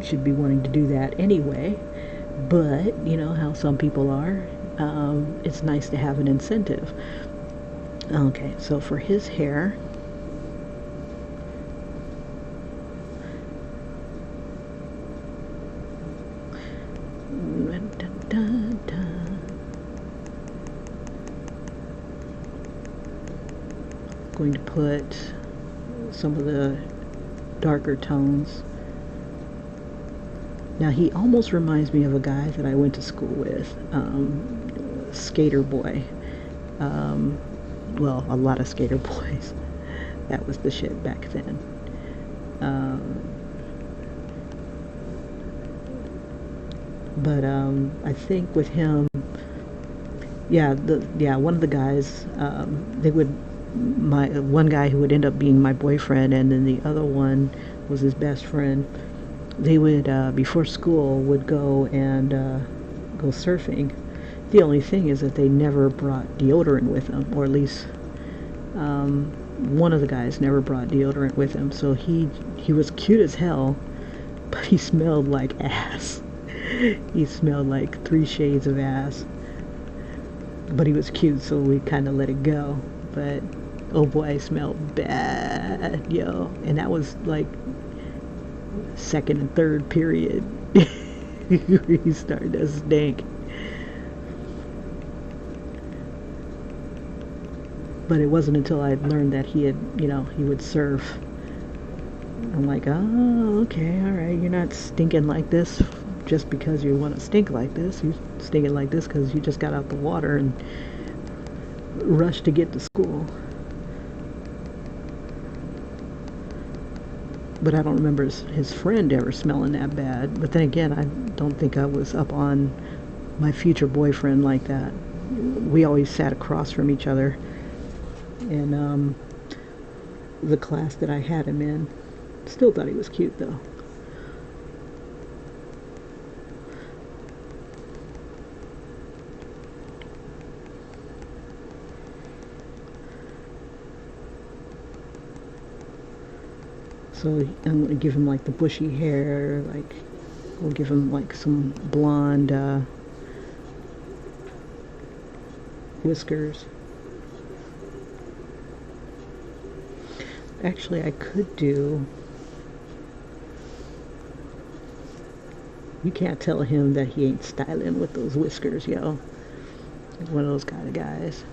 Should be wanting to do that anyway. But you know how some people are. It's nice to have an incentive. Okay, so for his hair, going to put some of the darker tones. Now he almost reminds me of a guy that I went to school with, Skater Boy. Well, a lot of skater boys. That was the shit back then. But I think with him, one of the guys, one guy who would end up being my boyfriend, and then the other one was his best friend. They would before school would go and go surfing. The only thing is that they never brought deodorant with them, or at least one of the guys never brought deodorant with him. So he was cute as hell, but he smelled like ass. He smelled like 3 shades of ass. But he was cute, so we kind of let it go. But oh boy, I smelled bad, yo. And that was like second and third period. He started to stink. But it wasn't until I learned that he would surf. I'm like, oh, okay, all right. You're not stinking like this just because you want to stink like this. You're stinking like this because you just got out the water and rushed to get to school. But I don't remember his friend ever smelling that bad. But then again, I don't think I was up on my future boyfriend like that. We always sat across from each other in the class that I had him in. Still thought he was cute though. So I'm going to give him like the bushy hair, like we'll give him like some blonde whiskers. Actually, I could do... You can't tell him that he ain't styling with those whiskers, yo. He's one of those kind of guys.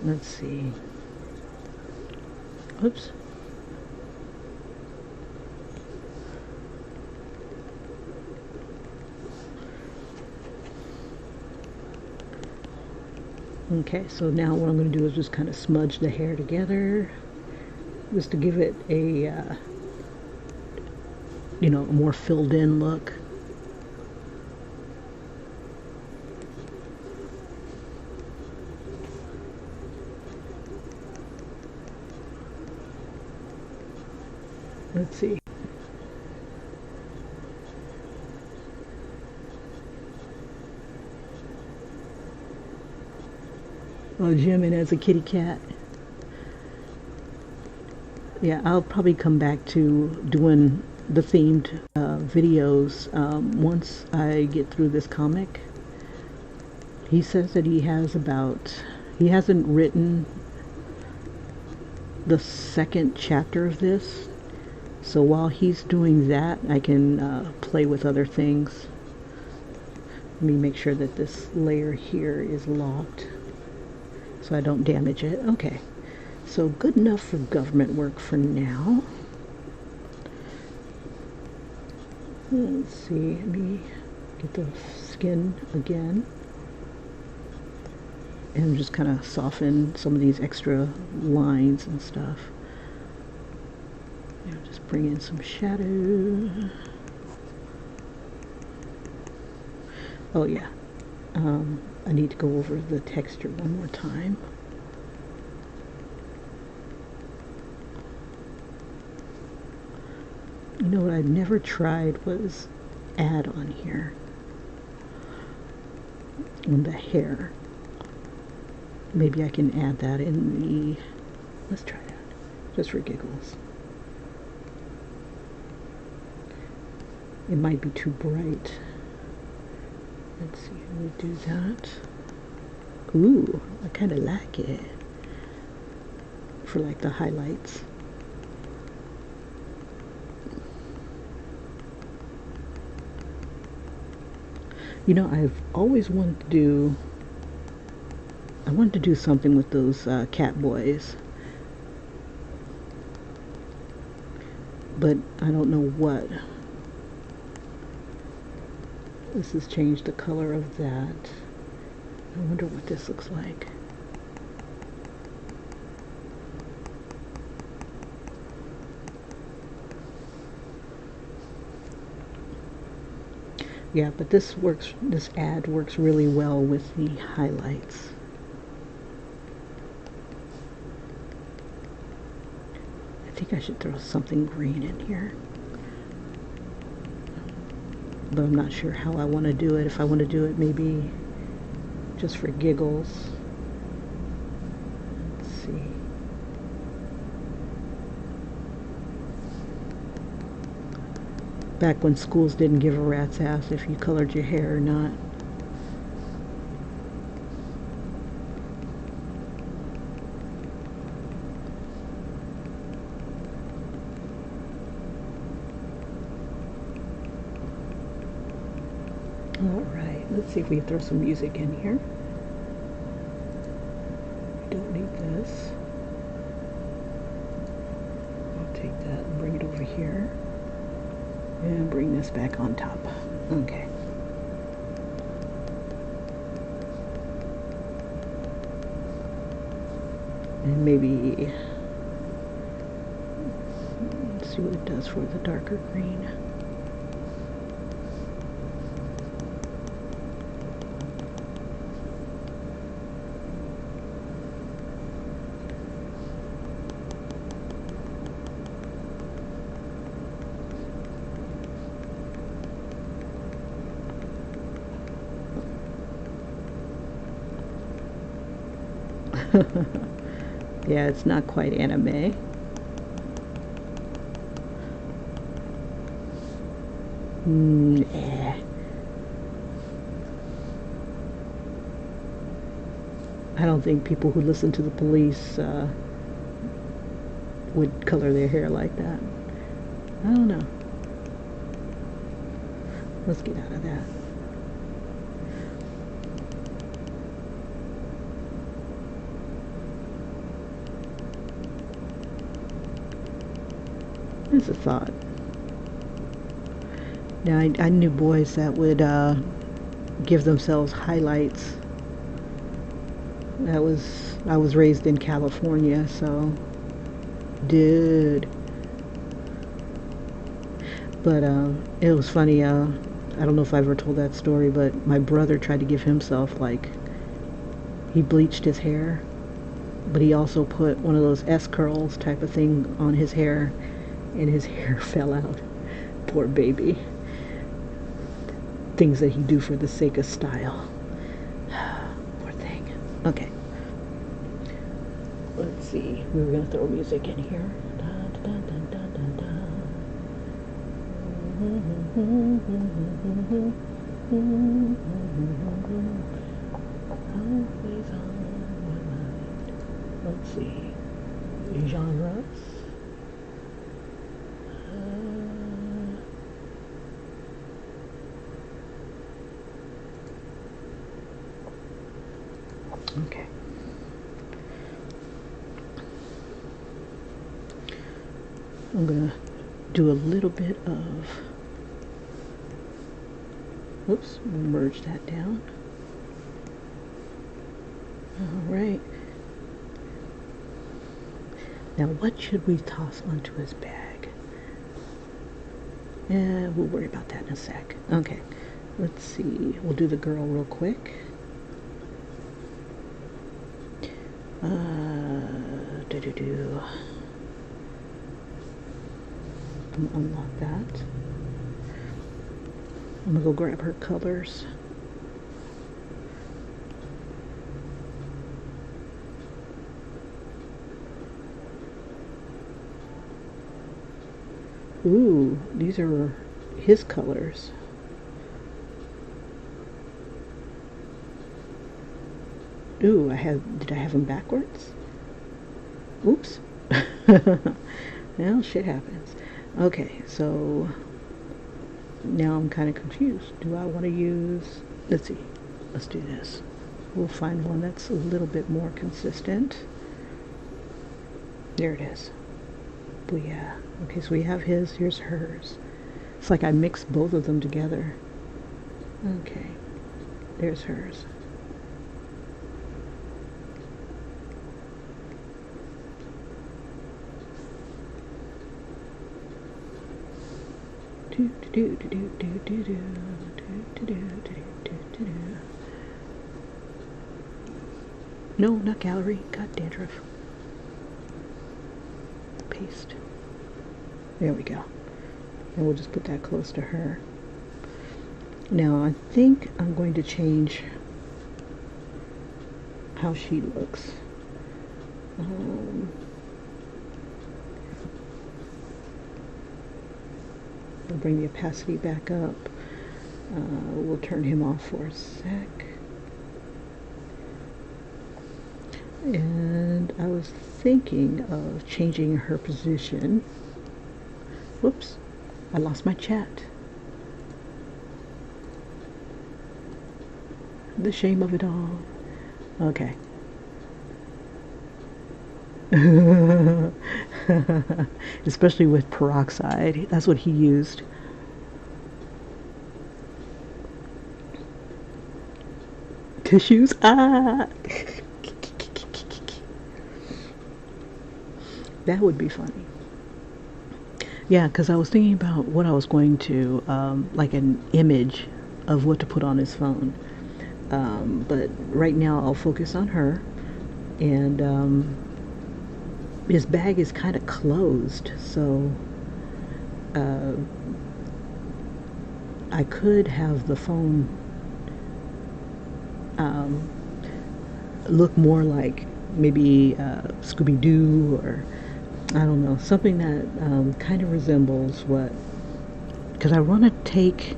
Let's see. Oops. Okay, so now what I'm going to do is just kind of smudge the hair together, just to give it a, a more filled in look. Let's see. Oh, Jimin as a kitty cat. Yeah, I'll probably come back to doing the themed videos once I get through this comic. He says that he hasn't written the second chapter of this. So while he's doing that, I can play with other things. Let me make sure that this layer here is locked so I don't damage it. Okay, so good enough for government work for now. Let's see, let me get the skin again and just kind of soften some of these extra lines and stuff. Just bring in some shadow. Oh yeah, I need to go over the texture one more time. You know what I've never tried was add on here on the hair. Maybe I can add that in the, let's try that, just for giggles. It might be too bright. Let's see how we do that. Ooh, I kind of like it for like the highlights. You know, I've always wanted to do, I wanted to do something with those cat boys, but I don't know what. This has changed the color of that. I wonder what this looks like. Yeah, but this ad works really well with the highlights. I think I should throw something green in here, but I'm not sure how I want to do it. If I want to do it maybe just for giggles. Let's see. Back when schools didn't give a rat's ass if you colored your hair or not. Alright, let's see if we can throw some music in here. We don't need this. I'll take that and bring it over here. And bring this back on top. Okay. And maybe let's see what it does for the darker green. Yeah, it's not quite anime. I don't think people who listen to the police would color their hair like that. I don't know. Let's get out of that. It's a thought. Now, I knew boys that would give themselves highlights. I was raised in California, so dude. But it was funny. I don't know if I ever told that story, but my brother tried to give himself, like, he bleached his hair, but he also put one of those S curls type of thing on his hair. and his hair fell out. Poor baby. Things that he do for the sake of style. Poor thing. Okay. Let's see. We were gonna throw music in here. Dun, dun, dun, dun, dun, dun. Always on my mind. Let's see. Genres. Okay. I'm gonna do a little bit of, whoops, merge that down. All right. Now what should we toss onto his bag? Yeah, we'll worry about that in a sec. Okay, let's see. We'll do the girl real quick. I'm gonna unlock that. I'm gonna go grab her colors. Ooh, these are his colors. Ooh, did I have them backwards? Oops. Well, shit happens. Okay, so now I'm kind of confused. Do I want to use, let's see, let's do this. We'll find one that's a little bit more consistent. There it is. Booyah. Okay, so we have his, here's hers. It's like I mixed both of them together. Okay, there's hers. No, not gallery. God, dandruff. Paste. There we go. And we'll just put that close to her. Now I think I'm going to change how she looks. We'll bring the opacity back up. We'll turn him off for a sec. And I was thinking of changing her position. Whoops, I lost my chat. The shame of it all. Okay. Especially with peroxide. That's what he used. Tissues. Ah! That would be funny. Yeah, because I was thinking about what I was going to, like an image of what to put on his phone. But right now I'll focus on her. And his bag is kind of closed, so I could have the phone look more like maybe Scooby-Doo, or I don't know, something that kind of resembles what, because I want to take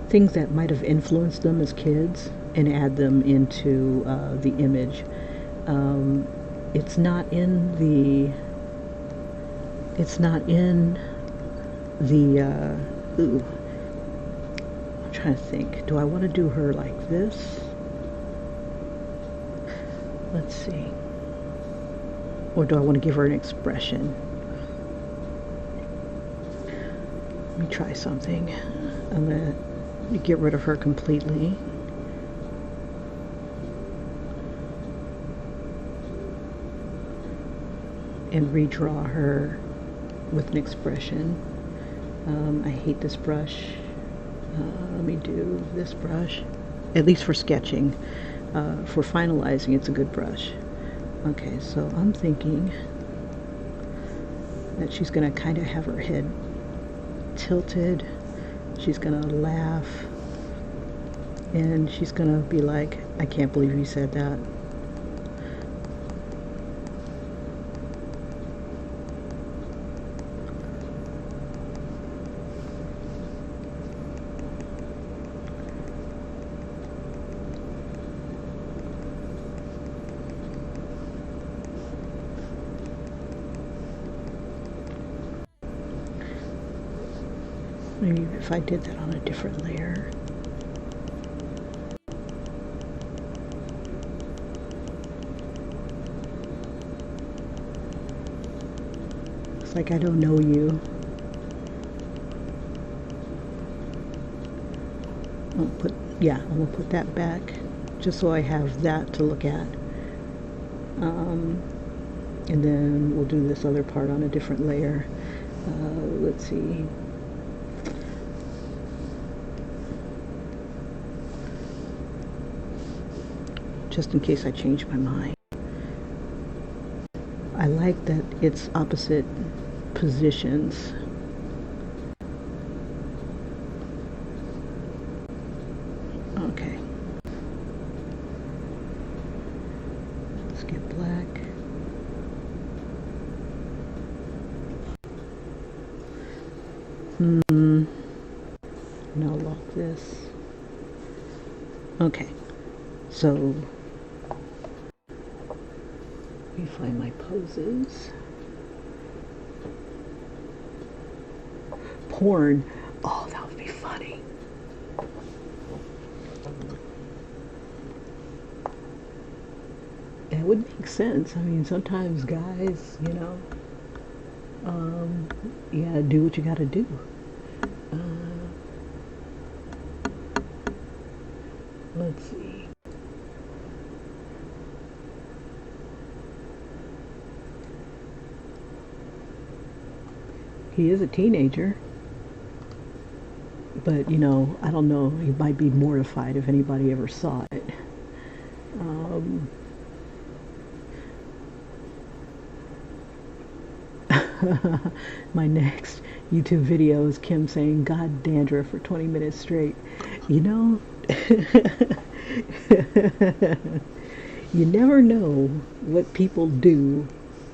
things that might have influenced them as kids and add them into the image. It's not in the ooh, I'm trying to think. Do I want to do her like this? Let's see. Or do I want to give her an expression? Let me try something. I'm going to get rid of her completely. And redraw her with an expression. I hate this brush. Let me do this brush. At least for sketching. For finalizing, it's a good brush. Okay, so I'm thinking that she's going to kind of have her head tilted. She's going to laugh. And she's going to be like, I can't believe you said that. Maybe if I did that on a different layer. It's like I don't know you. I'm gonna put that back just so I have that to look at. And then we'll do this other part on a different layer. Let's see. Just in case I change my mind. I like that it's opposite positions. Okay. Let's get black. And I'll lock this. Okay. So let me find my poses. Porn. Oh, that would be funny. That would make sense. I mean, sometimes guys, you know, you gotta do what you gotta do. Let's see. He is a teenager, but you know, I don't know, he might be mortified if anybody ever saw it. My next YouTube video is Kim saying God dandruff for 20 minutes straight. You know, you never know what people do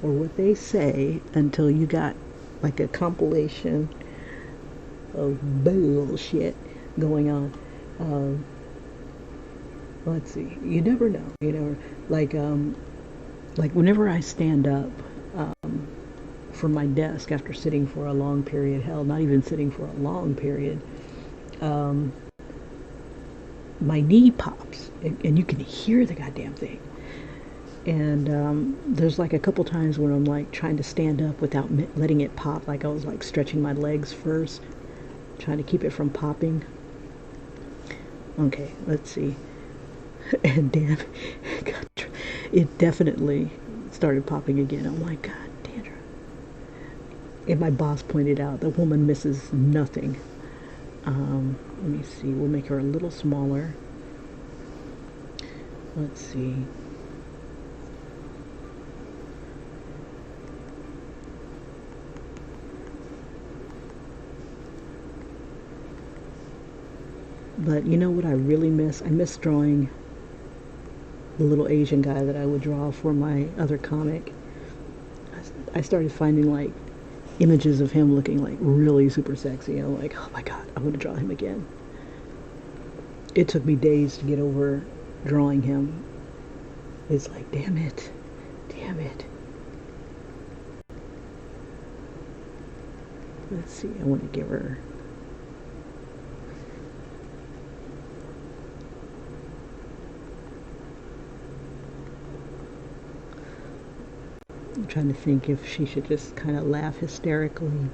or what they say until you got like a compilation of bullshit going on. Let's see. You never know. You know, like whenever I stand up from my desk after sitting for a long period, hell, not even sitting for a long period, my knee pops, and you can hear the goddamn thing. And there's like a couple times when I'm like trying to stand up without letting it pop, like I was like stretching my legs first, trying to keep it from popping. Okay, let's see. And damn, it definitely started popping again. I'm like, God, dandruff. And my boss pointed out the woman misses nothing. Let me see. We'll make her a little smaller. Let's see. But you know what I really miss? I miss drawing the little Asian guy that I would draw for my other comic. I started finding like images of him looking like really super sexy. I'm like, oh my God, I'm going to draw him again. It took me days to get over drawing him. It's like, damn it. Damn it. Let's see, I want to give her... I'm trying to think if she should just kind of laugh hysterically.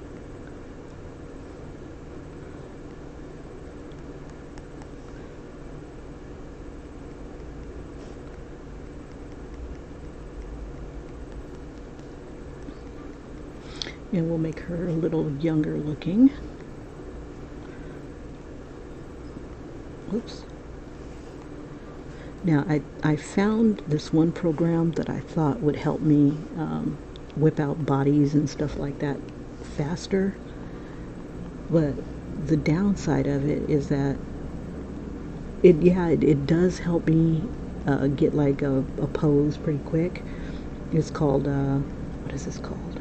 And we'll make her a little younger looking. Whoops. Now, I found this one program that I thought would help me whip out bodies and stuff like that faster. But the downside of it is that it does help me get like a pose pretty quick. It's called what is this called?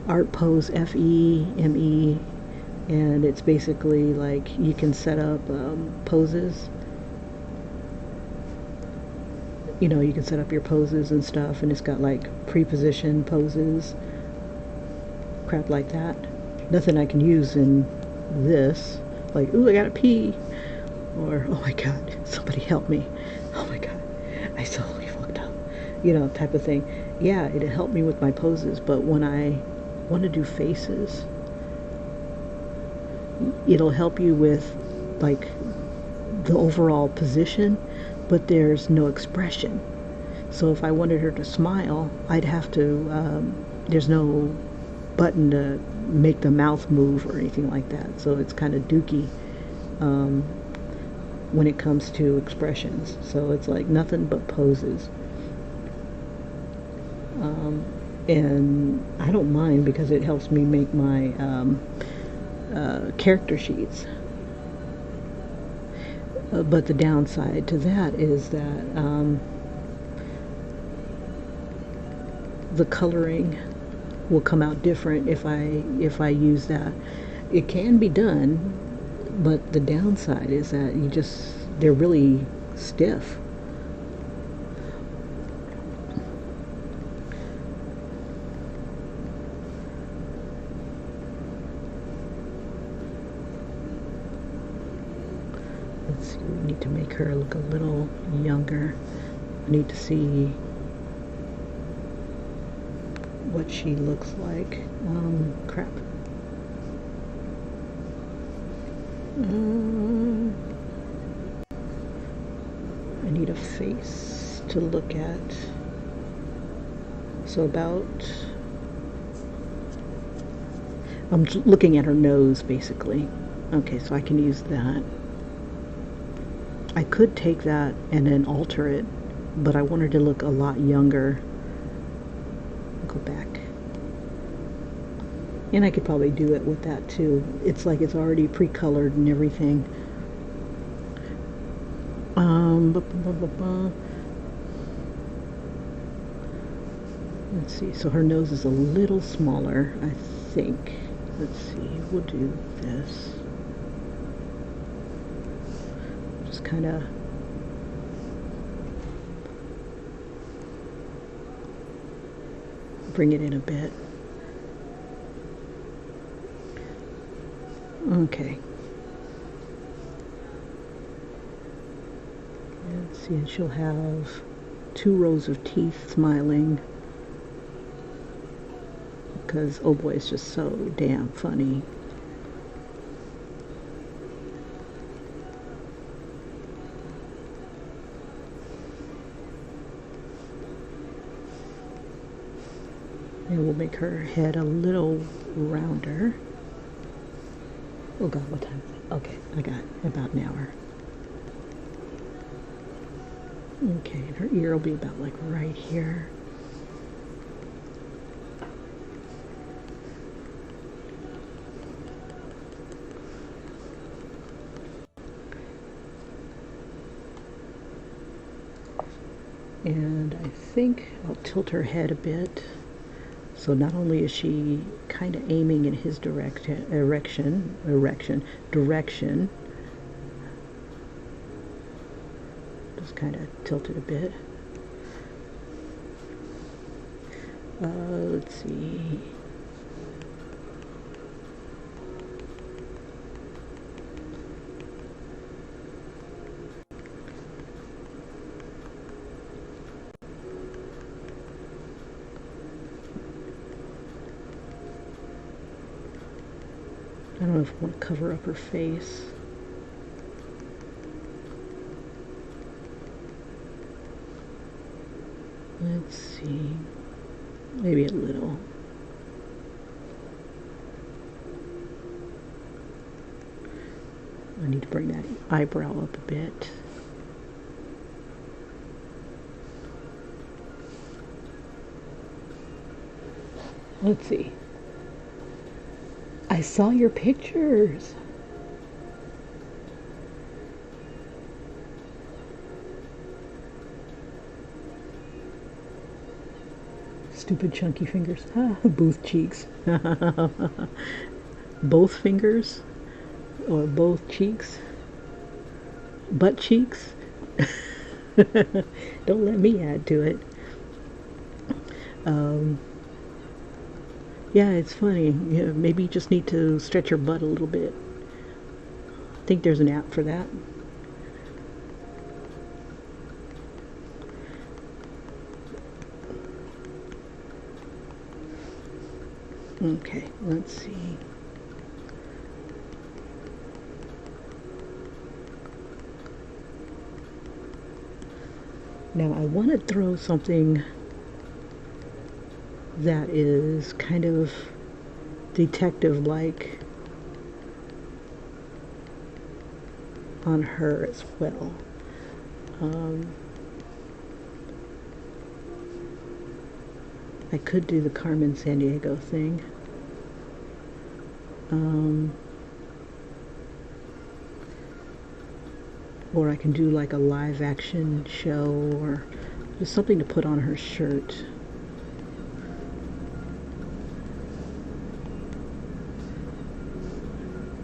Art Pose, FEME, and it's basically like you can set up poses. You know, you can set up your poses and stuff, and it's got like pre-positioned poses, crap like that. Nothing I can use in this, like, ooh, I gotta pee, or oh my god, somebody help me, oh my god, I totally fucked up, you know, type of thing. Yeah, it helped me with my poses, but when I want to do faces, it'll help you with like the overall position, but there's no expression. So if I wanted her to smile, I'd have to, there's no button to make the mouth move or anything like that. So it's kind of dookie when it comes to expressions. So it's like nothing but poses. And I don't mind because it helps me make my character sheets. But the downside to that is that the coloring will come out different if I use that. It can be done, but the downside is that they're really stiff. Let's see, we need to make her look a little younger. I need to see what she looks like. Crap. I need a face to look at. So I'm looking at her nose, basically. Okay, so I can use that. I could take that and then alter it, but I want her to look a lot younger. Go back. And I could probably do it with that too. It's like it's already pre-colored and everything. Let's see, so her nose is a little smaller, I think. Let's see, we'll do this. Just kind of bring it in a bit. Okay. Let's see, and she'll have 2 rows of teeth smiling because, oh boy, it's just so damn funny. And we'll make her head a little rounder. Oh god, what time is it? Okay, I got about an hour. Okay, and her ear will be about like right here. And I think I'll tilt her head a bit. So not only is she kind of aiming in his direction, just kind of tilt it a bit. Let's see. I don't know if I want to cover up her face. Let's see. Maybe a little. I need to bring that eyebrow up a bit. Let's see. I saw your pictures. Stupid chunky fingers. Both cheeks. Both fingers or both cheeks. Butt cheeks. Don't let me add to it. Um, yeah, it's funny. Yeah, maybe you just need to stretch your butt a little bit. I think there's an app for that. Okay, let's see. Now I want to throw something that is kind of detective-like on her as well. I could do the Carmen Sandiego thing. Or I can do like a live action show or just something to put on her shirt.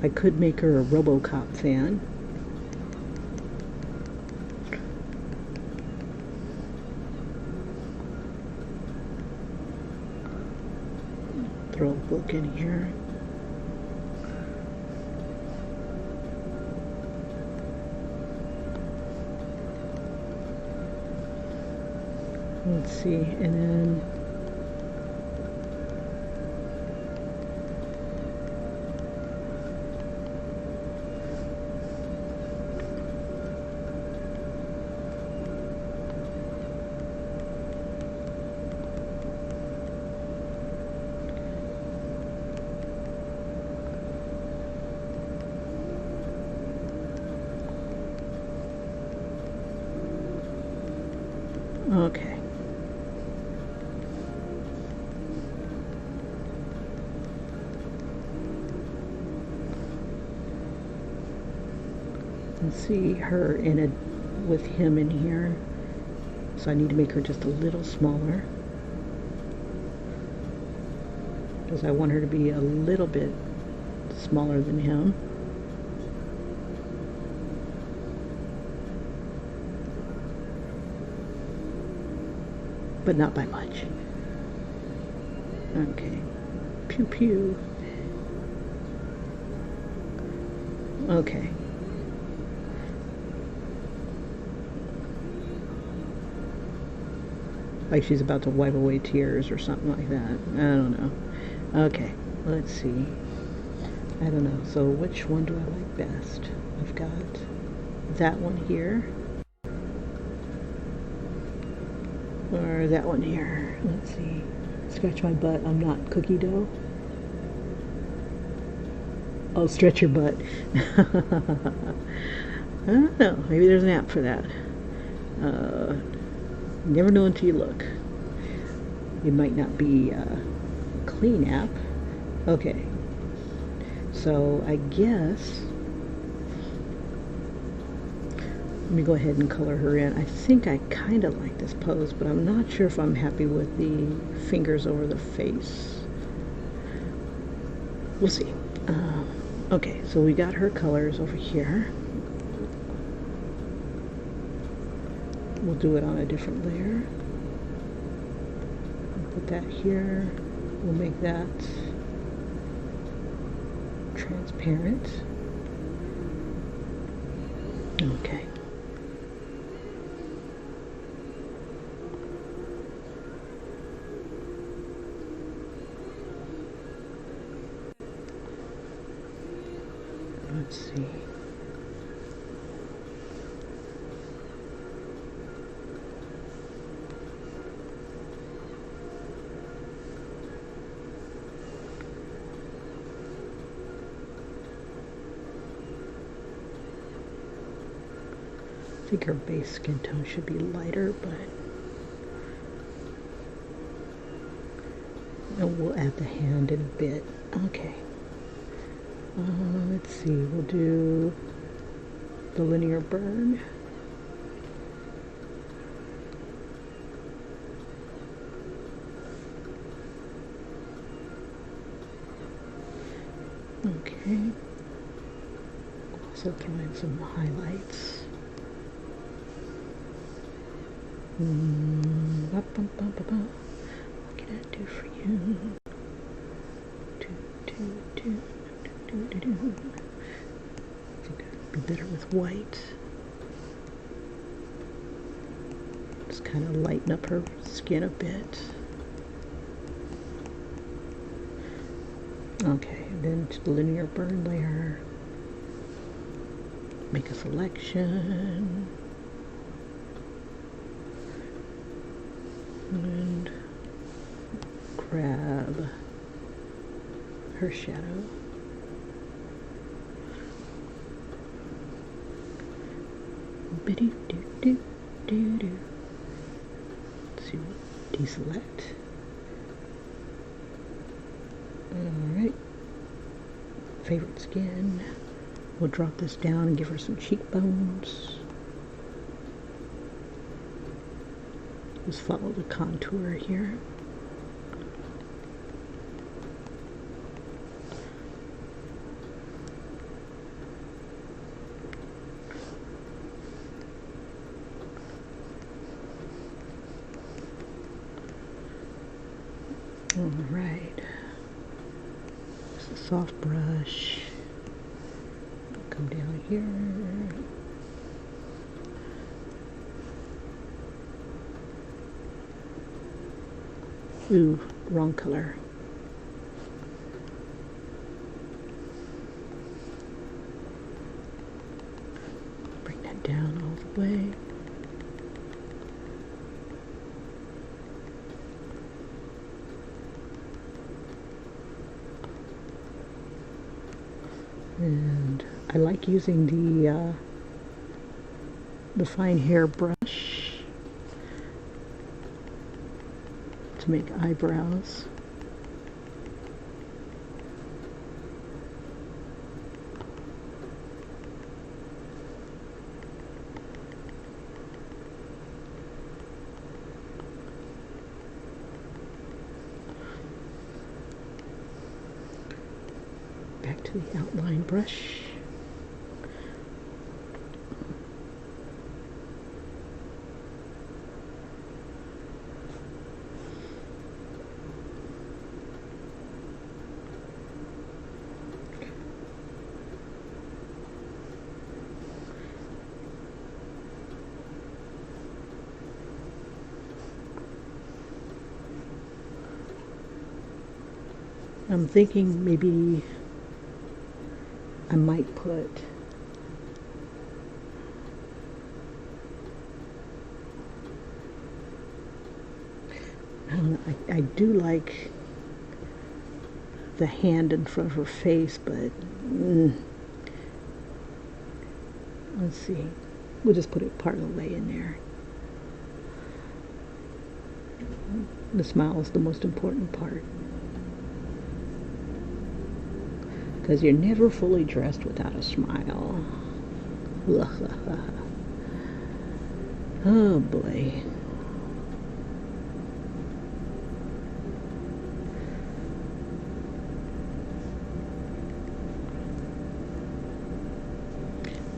I could make her a RoboCop fan. Throw a book in here. Let's see, and then okay. Let's see her in it with him in here. So I need to make her just a little smaller. Because I want her to be a little bit smaller than him. But not by much. Okay. Pew pew. Okay. Like she's about to wipe away tears or something like that. I don't know. Okay, let's see. I don't know. So which one do I like best? I've got that one here. Or that one here. Let's see. Scratch my butt. I'm not cookie dough. Oh, stretch your butt. I don't know. Maybe there's an app for that. Never know until you look. It might not be a clean app. Okay. So I guess let me go ahead and color her in. I think I kind of like this pose, but I'm not sure if I'm happy with the fingers over the face. We'll see. Okay, so we got her colors over here. We'll do it on a different layer. Put that here. We'll make that transparent. Okay. Let's see. I think her base skin tone should be lighter, but And we'll add the hand in a bit. Okay. Let's see, we'll do the linear burn. Okay. Also throw in some highlights. What can I do for you? I think I'd be better with white. Just kind of lighten up her skin a bit. Okay, then to the linear burn layer. Make a selection. And grab her shadow. Biddy do do do do. Let's see what deselect. Alright. Favorite skin. We'll drop this down and give her some cheekbones. Just follow the contour here. All right. Just a soft brush. Come down here. Ooh, wrong color. Bring that down all the way. And I like using the fine hair brush to make eyebrows. Back to the outline brush. I'm thinking maybe I might put I don't know, I do like the hand in front of her face, but let's see. We'll just put it part of the way in there. The smile is the most important part. Because you're never fully dressed without a smile. Oh boy.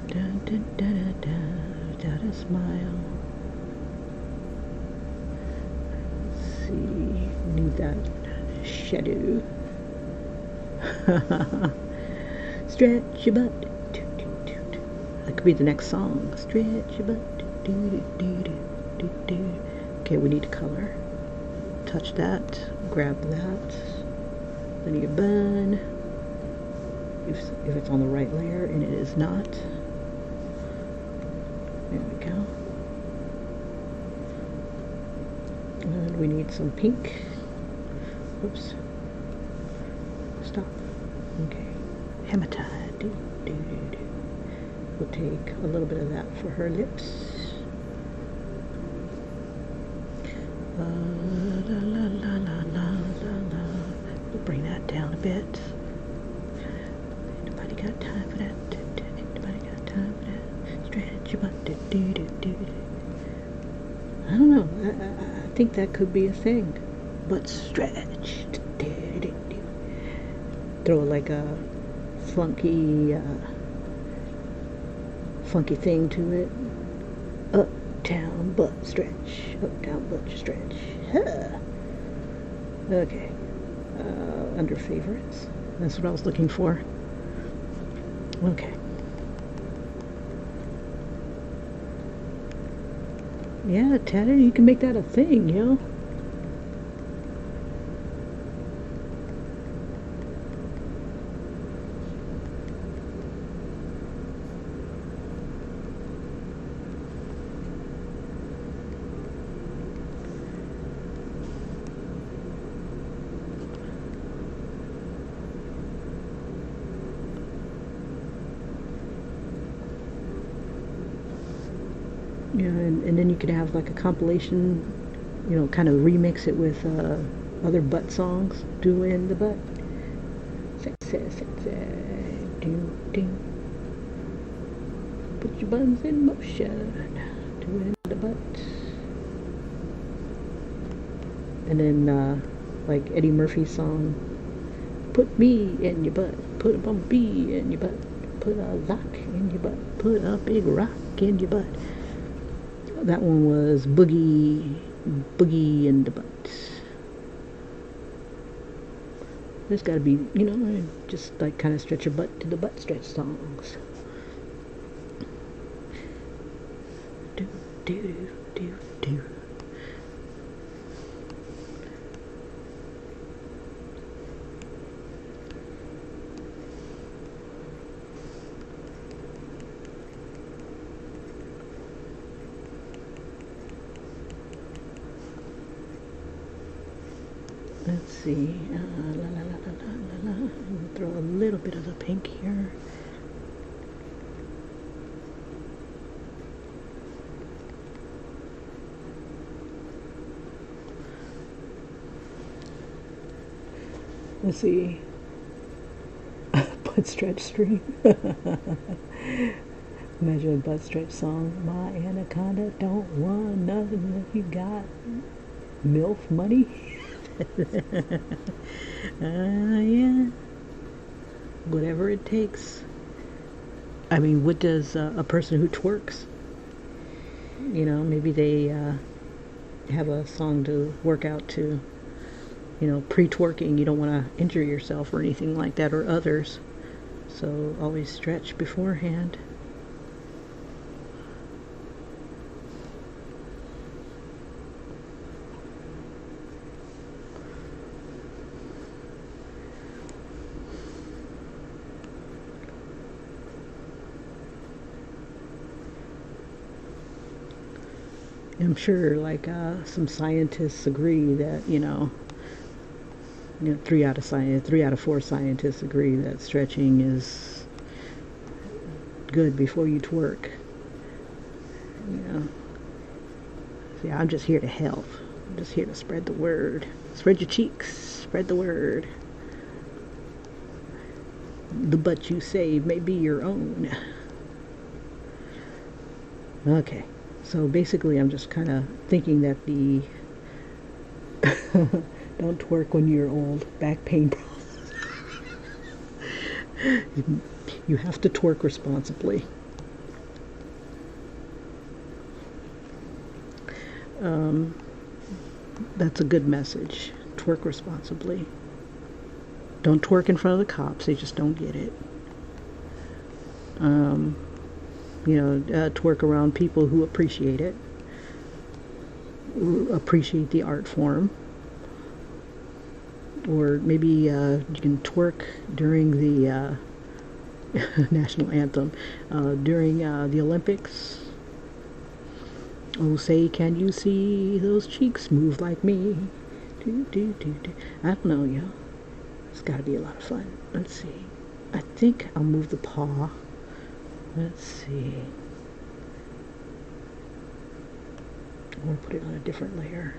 Dun, dun, dun, dun, dun, without a smile. Let's see. Need that shadow. Stretch your butt. That could be the next song. Stretch your butt. Okay, we need color. Touch that. Grab that. Linear bun. If it's on the right layer, and it is not. There we go. And we need some pink. Oops. Stop. Okay. Hematite. We'll take a little bit of that for her lips. La la la la la. la. We'll bring that down a bit. Nobody got time for that. Nobody got time for that. Stretch your butt. I don't know. I think that could be a thing. Butt stretch. Throw like a funky thing to it. Uptown butt stretch. Uptown butt stretch. Huh. Okay. Under favorites. That's what I was looking for. Okay. Yeah, Teddy, you can make that a thing, yo. Yeah, and then you could have like a compilation, you know, kind of remix it with other butt songs, doing the butt. Sexy, do, do. Put your buns in motion, doing the butt. And then like Eddie Murphy's song, put me in your butt, put a bumblebee in your butt, put a lock in your butt, put a big rock in your butt. That one was Boogie in the Butt. There's got to be, you know, just like kind of stretch your butt to the butt stretch songs. Do, do, do, do. Let's see. Throw a little bit of the pink here. Let's see. Butt stretch stream. Imagine a butt stretch song. My anaconda don't want nothing if you got MILF money. Yeah. Whatever it takes. I mean, what does a person who twerks? You know, maybe they have a song to work out to. You know, pre-twerking, you don't want to injure yourself or anything like that, or others. So always stretch beforehand. I'm sure, like, some scientists agree that, you know, 3 out of 4 scientists agree that stretching is good before you twerk. You know, see, I'm just here to help. I'm just here to spread the word. Spread your cheeks. Spread the word. The butt you save may be your own. Okay. So basically, I'm just kind of thinking that the don't twerk when you're old. Back pain problems. You have to twerk responsibly. That's a good message. Twerk responsibly. Don't twerk in front of the cops. They just don't get it. Twerk around people who appreciate it, appreciate the art form. Or maybe you can twerk during the national anthem, during the Olympics. Oh, say, can you see those cheeks move like me? Do, do, do, do. I don't know, yo. It's got to be a lot of fun. Let's see. I think I'll move the paw. Let's see. I want to put it on a different layer.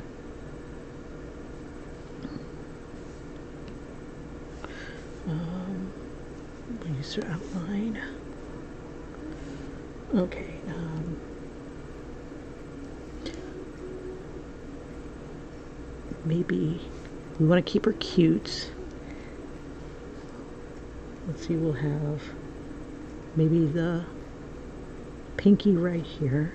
User outline. Okay. Maybe we want to keep her cute. Let's see, we'll have maybe the pinky right here.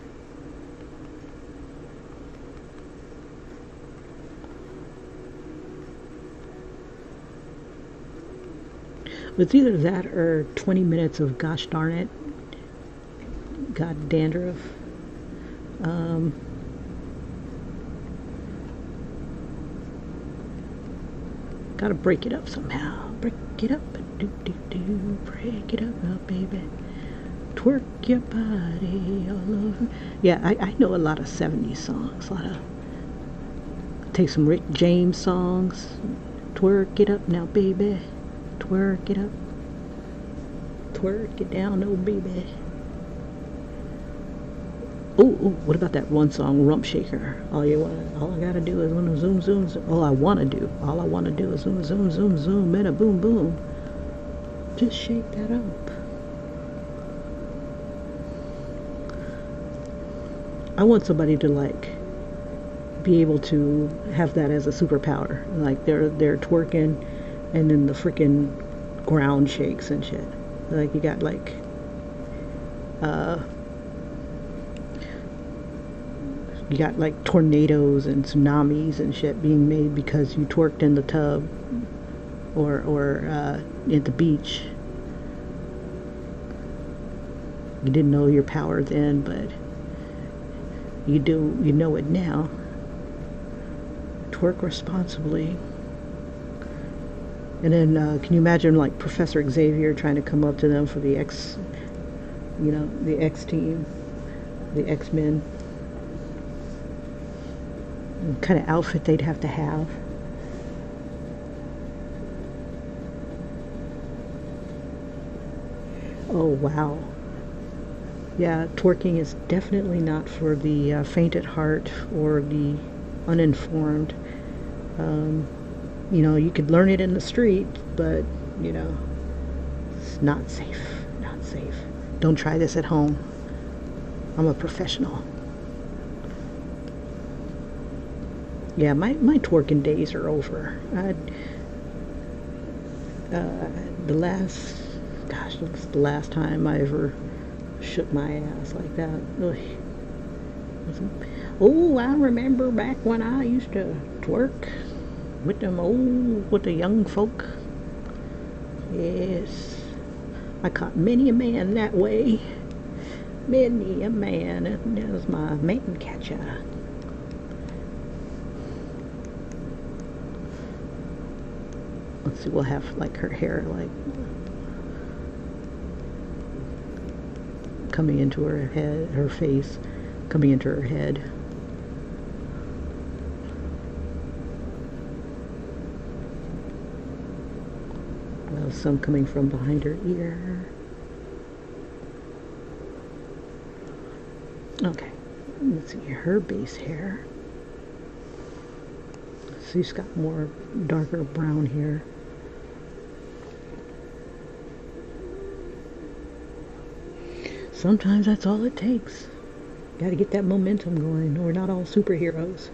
It's either that or 20 minutes of gosh darn it, god dandruff. Gotta break it up somehow. Break it up, do do do. Break it up, baby. Twerk your body all over. Yeah, I know a lot of 70s songs. Take some Rick James songs. Twerk it up now, baby. Twerk it up. Twerk it down, oh baby. Oh, what about that one song, Rump Shaker? All I gotta do is wanna zoom, zoom, zoom. All I wanna do is zoom, zoom, zoom, zoom, and a boom, boom. Just shake that up. I want somebody to like be able to have that as a superpower. Like they're twerking, and then the freaking ground shakes and shit. Like you got like tornadoes and tsunamis and shit being made because you twerked in the tub or at the beach. You didn't know your power then, but you do. You know it now. Twerk responsibly. And then can you imagine like Professor Xavier trying to come up to them for the X, the X team, the X-Men? What kind of outfit they'd have to have. Oh wow. Yeah, twerking is definitely not for the faint at heart or the uninformed. You could learn it in the street, but it's not safe. Not safe. Don't try this at home. I'm a professional. Yeah, my twerking days are over. This was the last time I ever shook my ass like that. Ugh. Oh, I remember back when I used to twerk with the young folk. Yes, I caught many a man that way. Many a man. That was my man catcher. Let's see, we'll have like her hair like coming into her head, her face coming into her head. Some coming from behind her ear. Okay, let's see her base hair. She's got more darker brown hair. Sometimes that's all it takes. Got to get that momentum going. We're not all superheroes.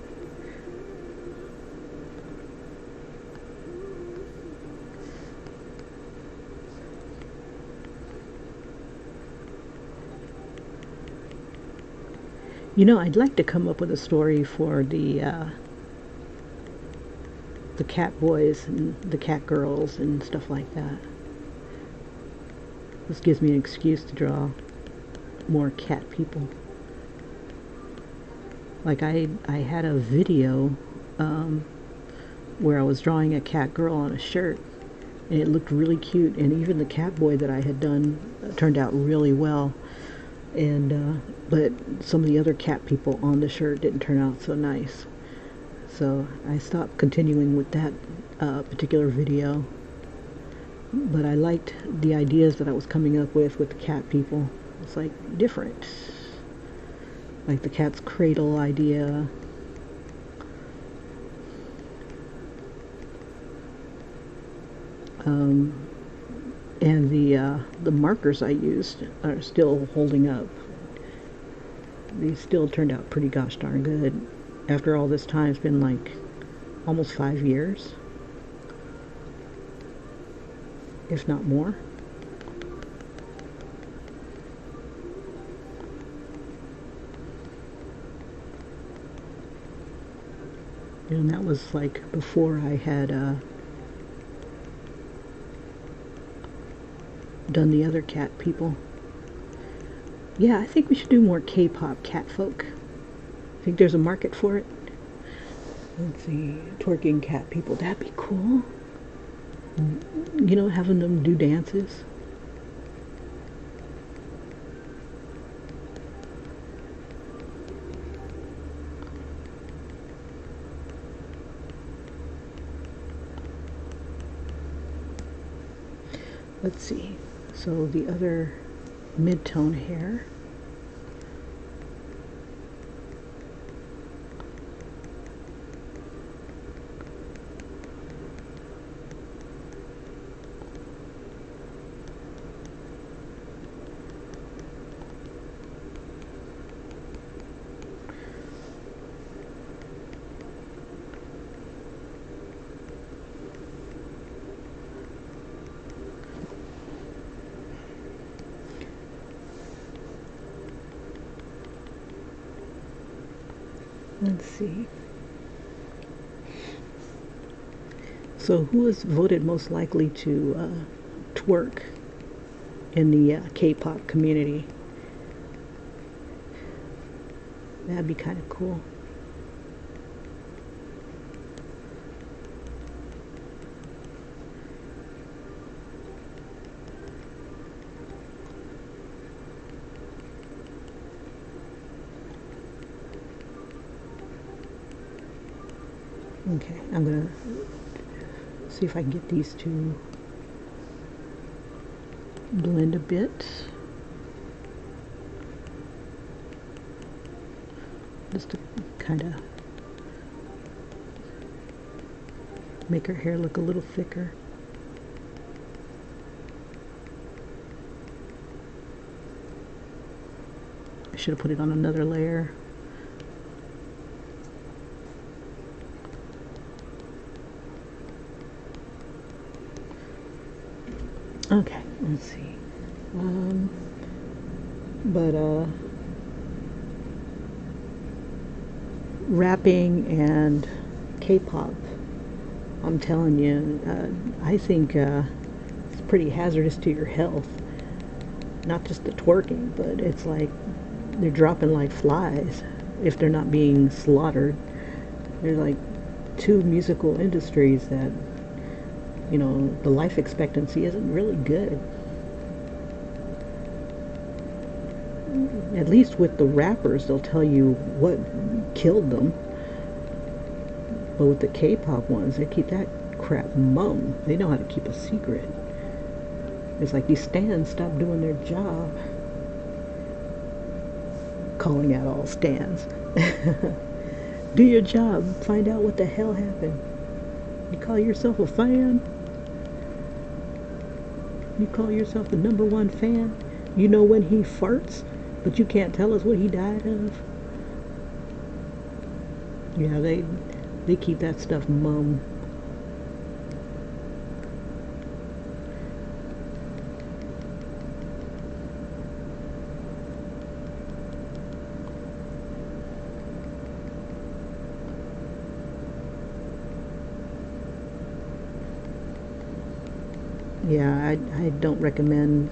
I'd like to come up with a story for the cat boys and the cat girls and stuff like that. This gives me an excuse to draw more cat people. Like I had a video where I was drawing a cat girl on a shirt, and it looked really cute, and even the cat boy that I had done turned out really well. And but some of the other cat people on the shirt didn't turn out so nice, so I stopped continuing with that particular video. But I liked the ideas that I was coming up with the cat people. It's like different, like the cat's cradle idea. Um, and the markers I used are still holding up. These still turned out pretty gosh darn good. After all this time, it's been like almost 5 years, if not more. And that was like before I had done the other cat people. Yeah, I think we should do more K-pop cat folk. I think there's a market for it. Let's see, twerking cat people. That'd be cool. You know, having them do dances. Let's see. So the other mid-tone hair. Let's see. So who is voted most likely to twerk in the K-pop community? That'd be kind of cool. Okay, I'm gonna see if I can get these to blend a bit. Just to kind of make her hair look a little thicker. I should have put it on another layer. Okay, let's see. Rapping and K-pop, I'm telling you, I think it's pretty hazardous to your health. Not just the twerking, but it's like they're dropping like flies if they're not being slaughtered. They're like two musical industries that, you know, the life expectancy isn't really good. At least with the rappers, they'll tell you what killed them. But with the K-pop ones, they keep that crap mum. They know how to keep a secret. It's like these stans stop doing their job. Calling out all stans. Do your job. Find out what the hell happened. You call yourself a fan? You call yourself the #1 fan? You know when he farts, but you can't tell us what he died of? Yeah, they keep that stuff mum. Yeah, I don't recommend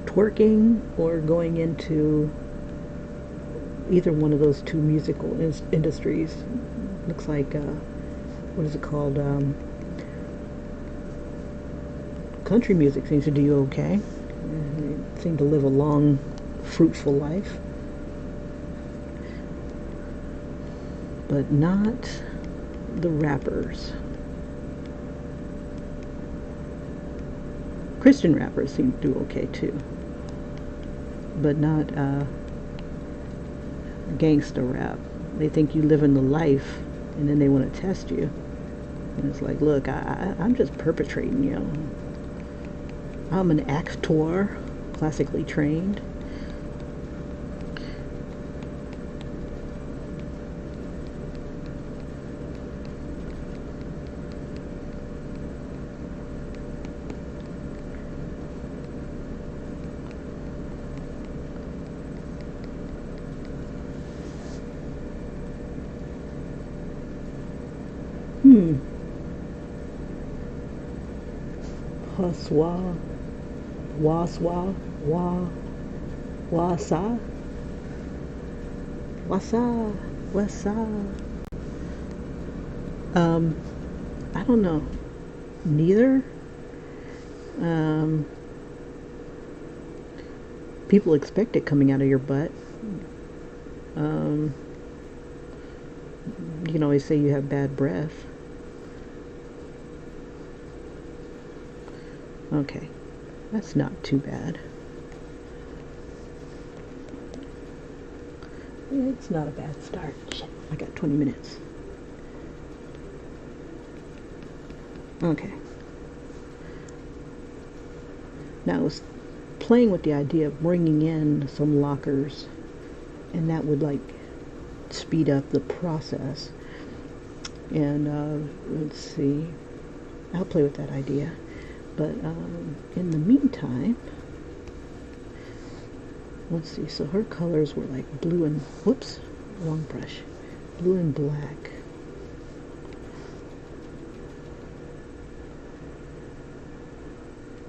twerking or going into either one of those two musical industries. Looks like, what is it called? Country music seems to do okay. They seem to live a long, fruitful life. But not the rappers. Christian rappers seem to do okay too, but not gangsta rap. They think you live in the life, and then they want to test you. And it's like, look, I'm just perpetrating, you know. I'm an actor, classically trained. Huswa, waswa, wa, wasa, wasa, wasa. I don't know. Neither. Um, People expect it coming out of your butt. Um, you can always say you have bad breath. Okay, that's not too bad. It's not a bad start. Shit, I got 20 minutes. Okay. Now I was playing with the idea of bringing in some lockers, and that would like speed up the process. And let's see, I'll play with that idea. But in the meantime, let's see, so her colors were like blue and, whoops, wrong brush, blue and black.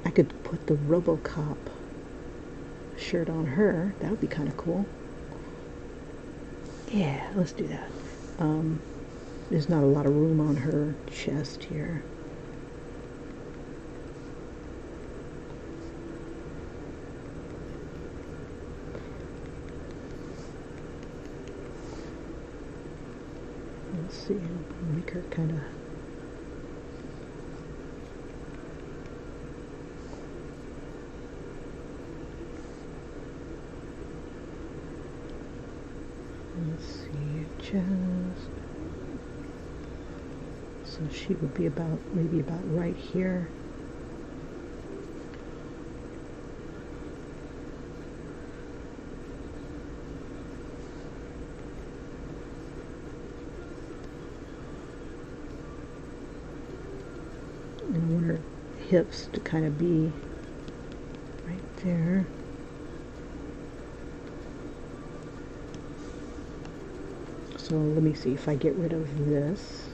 I could put the RoboCop shirt on her. That would be kind of cool. Yeah, let's do that. There's not a lot of room on her chest here. Let's see, make her kind of... Let's see, chest. So she would be about, maybe about right here. And I want her hips to kind of be right there. So let me see if I get rid of this.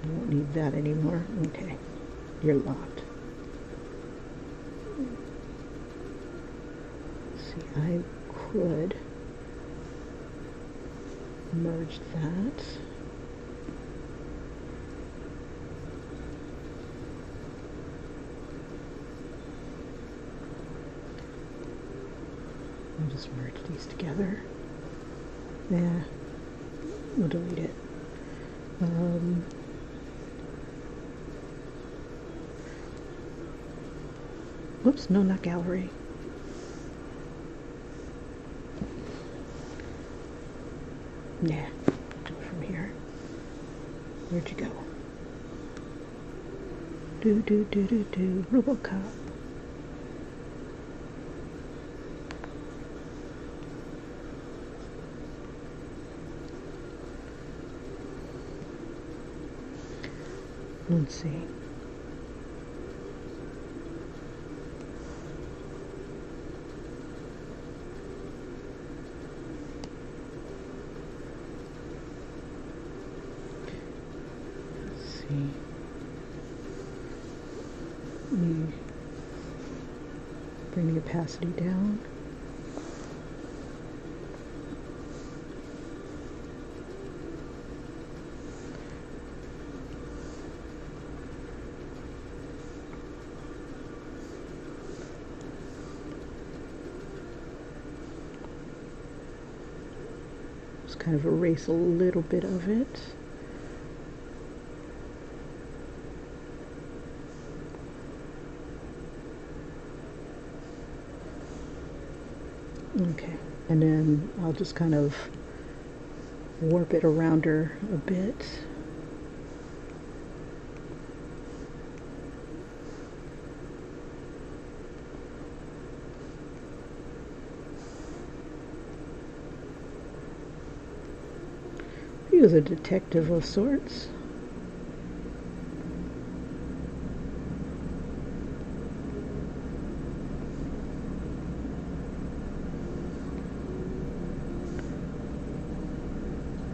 I won't need that anymore. Okay, you're locked. Let's see, I could merge that. I'll just merge these together. Yeah, we'll delete it. Whoops, no, not gallery. Yeah, do it from here. Where'd you go? Do, RoboCop. Let's see. Bring the opacity down. Just kind of erase a little bit of it. Okay, and then I'll just kind of warp it around her a bit. was a detective of sorts.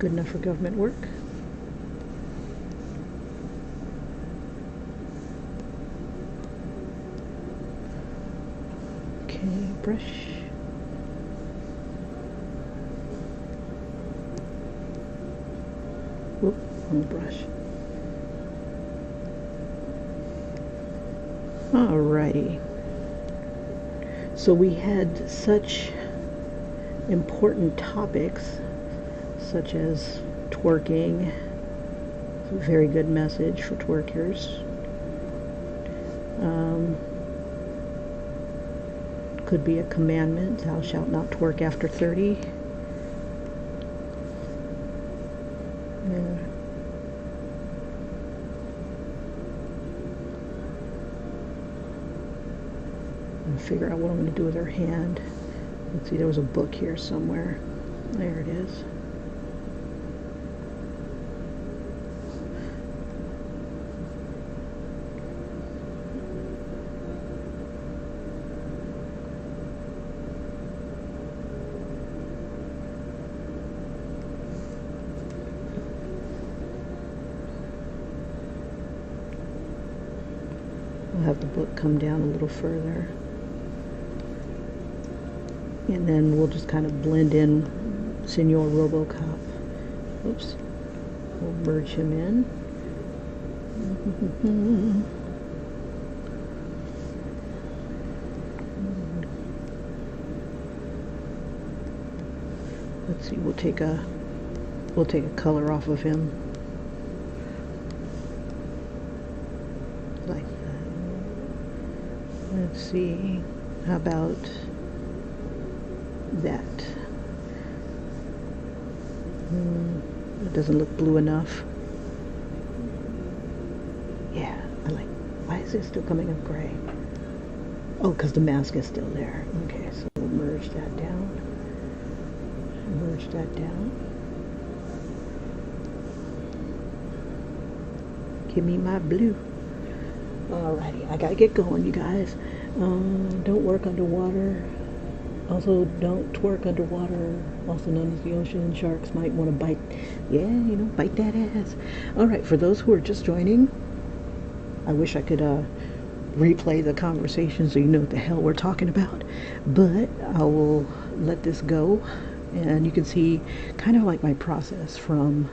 Good enough for government work. Okay, brush. Whoop, on the brush. Alrighty. So we had such important topics such as twerking. It's a very good message for twerkers. Could be a commandment, thou shalt not twerk after 30. Yeah. I'll figure out what I'm going to do with her hand. Let's see, there was a book here somewhere. There it is. We'll have the book come down a little further. And then we'll just kind of blend in Senor Robocop. Oops. We'll merge him in. Let's see, we'll take a color off of him. Like that. Let's see. How about that? It doesn't look blue enough. Yeah, I like. Why is it still coming up gray? Oh, because the mask is still there. Okay, so we'll merge that down. Merge that down. Give me my blue. Alrighty, I gotta get going, you guys. Don't work underwater. Also, don't twerk underwater, also known as the ocean. Sharks might want to bite, bite that ass. Alright, for those who are just joining, I wish I could replay the conversation so you know what the hell we're talking about, but I will let this go, and you can see kind of like my process from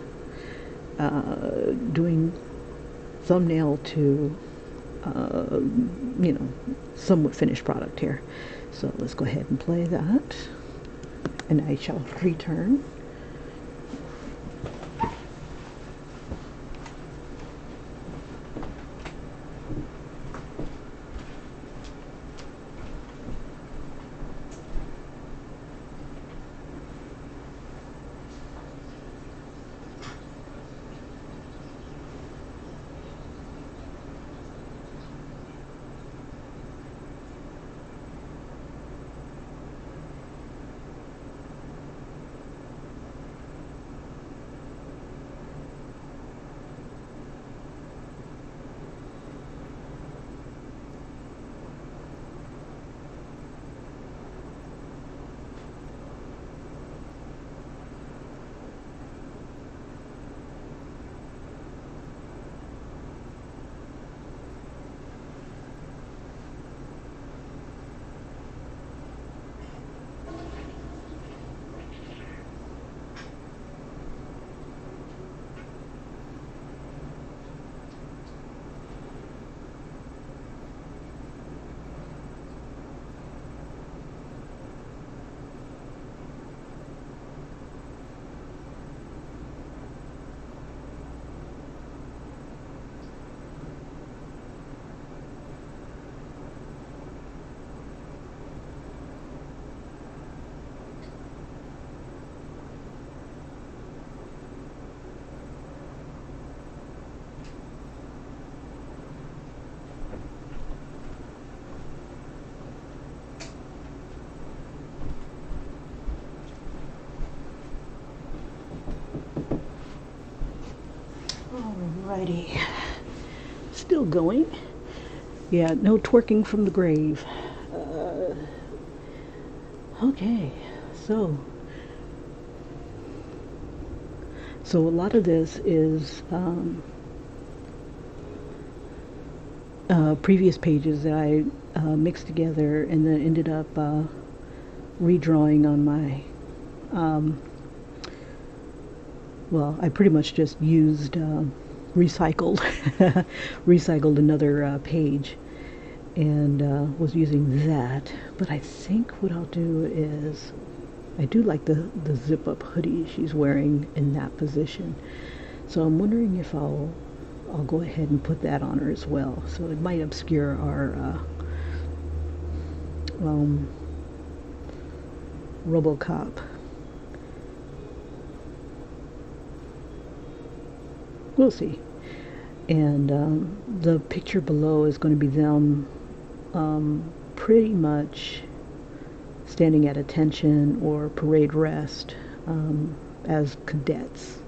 doing thumbnail to somewhat finished product here. So let's go ahead and play that, and I shall return. Alrighty, still going. Yeah, no twerking from the grave. Okay, so a lot of this is previous pages that I mixed together and then ended up redrawing on my well, I pretty much just used recycled recycled another page and was using that. But I think what I'll do is, I do like the zip up hoodie she's wearing in that position, so I'm wondering if I'll go ahead and put that on her as well. So it might obscure our RoboCop. We'll see. And the picture below is going to be them pretty much standing at attention or parade rest as cadets.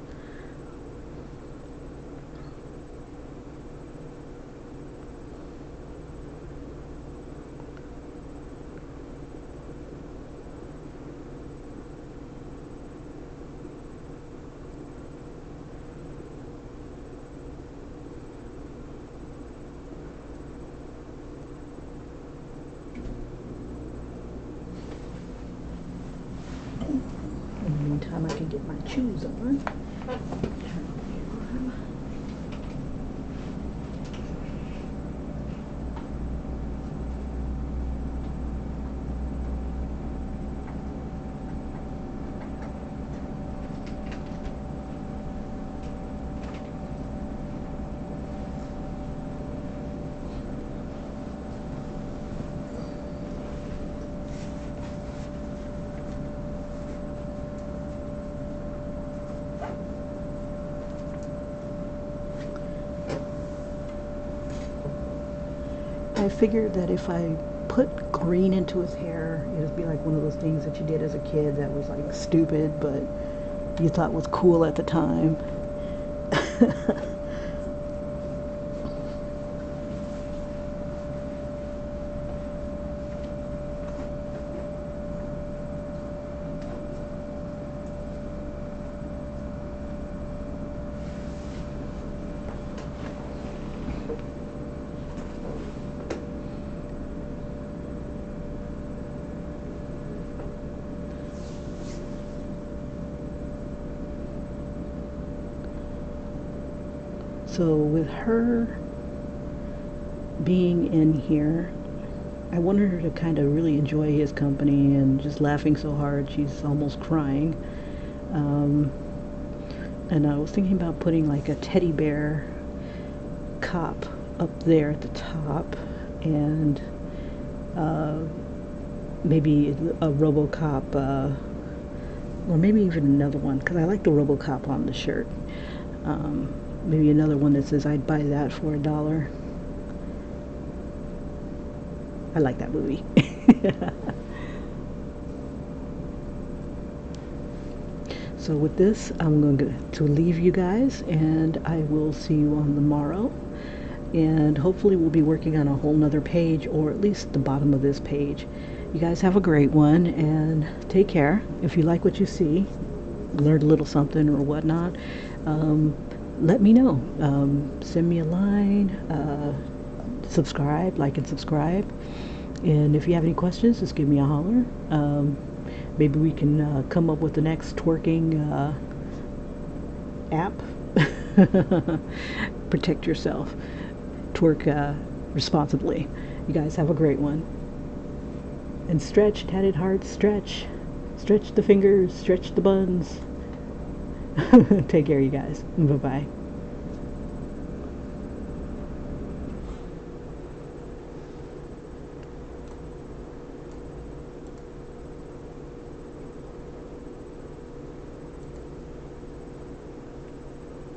Meantime, I can get my shoes on. I figured that if I put green into his hair, it would be like one of those things that you did as a kid that was like stupid, but you thought was cool at the time. So with her being in here, I wanted her to kind of really enjoy his company and just laughing so hard she's almost crying. And I was thinking about putting like a teddy bear cop up there at the top, and maybe a RoboCop, or maybe even another one, because I like the RoboCop on the shirt. Maybe another one that says I'd buy that for $1. I like that movie. So with this, I'm going to leave you guys, and I will see you on the morrow. And hopefully we'll be working on a whole nother page, or at least the bottom of this page. You guys have a great one, and take care. If you like what you see, learned a little something or whatnot, let me know. Send me a line, subscribe, like and subscribe. And if you have any questions, just give me a holler. Maybe we can come up with the next twerking app. Protect yourself. Twerk responsibly. You guys have a great one. And stretch, tatted hearts, stretch. Stretch the fingers, stretch the buns. Take care, you guys. Bye-bye.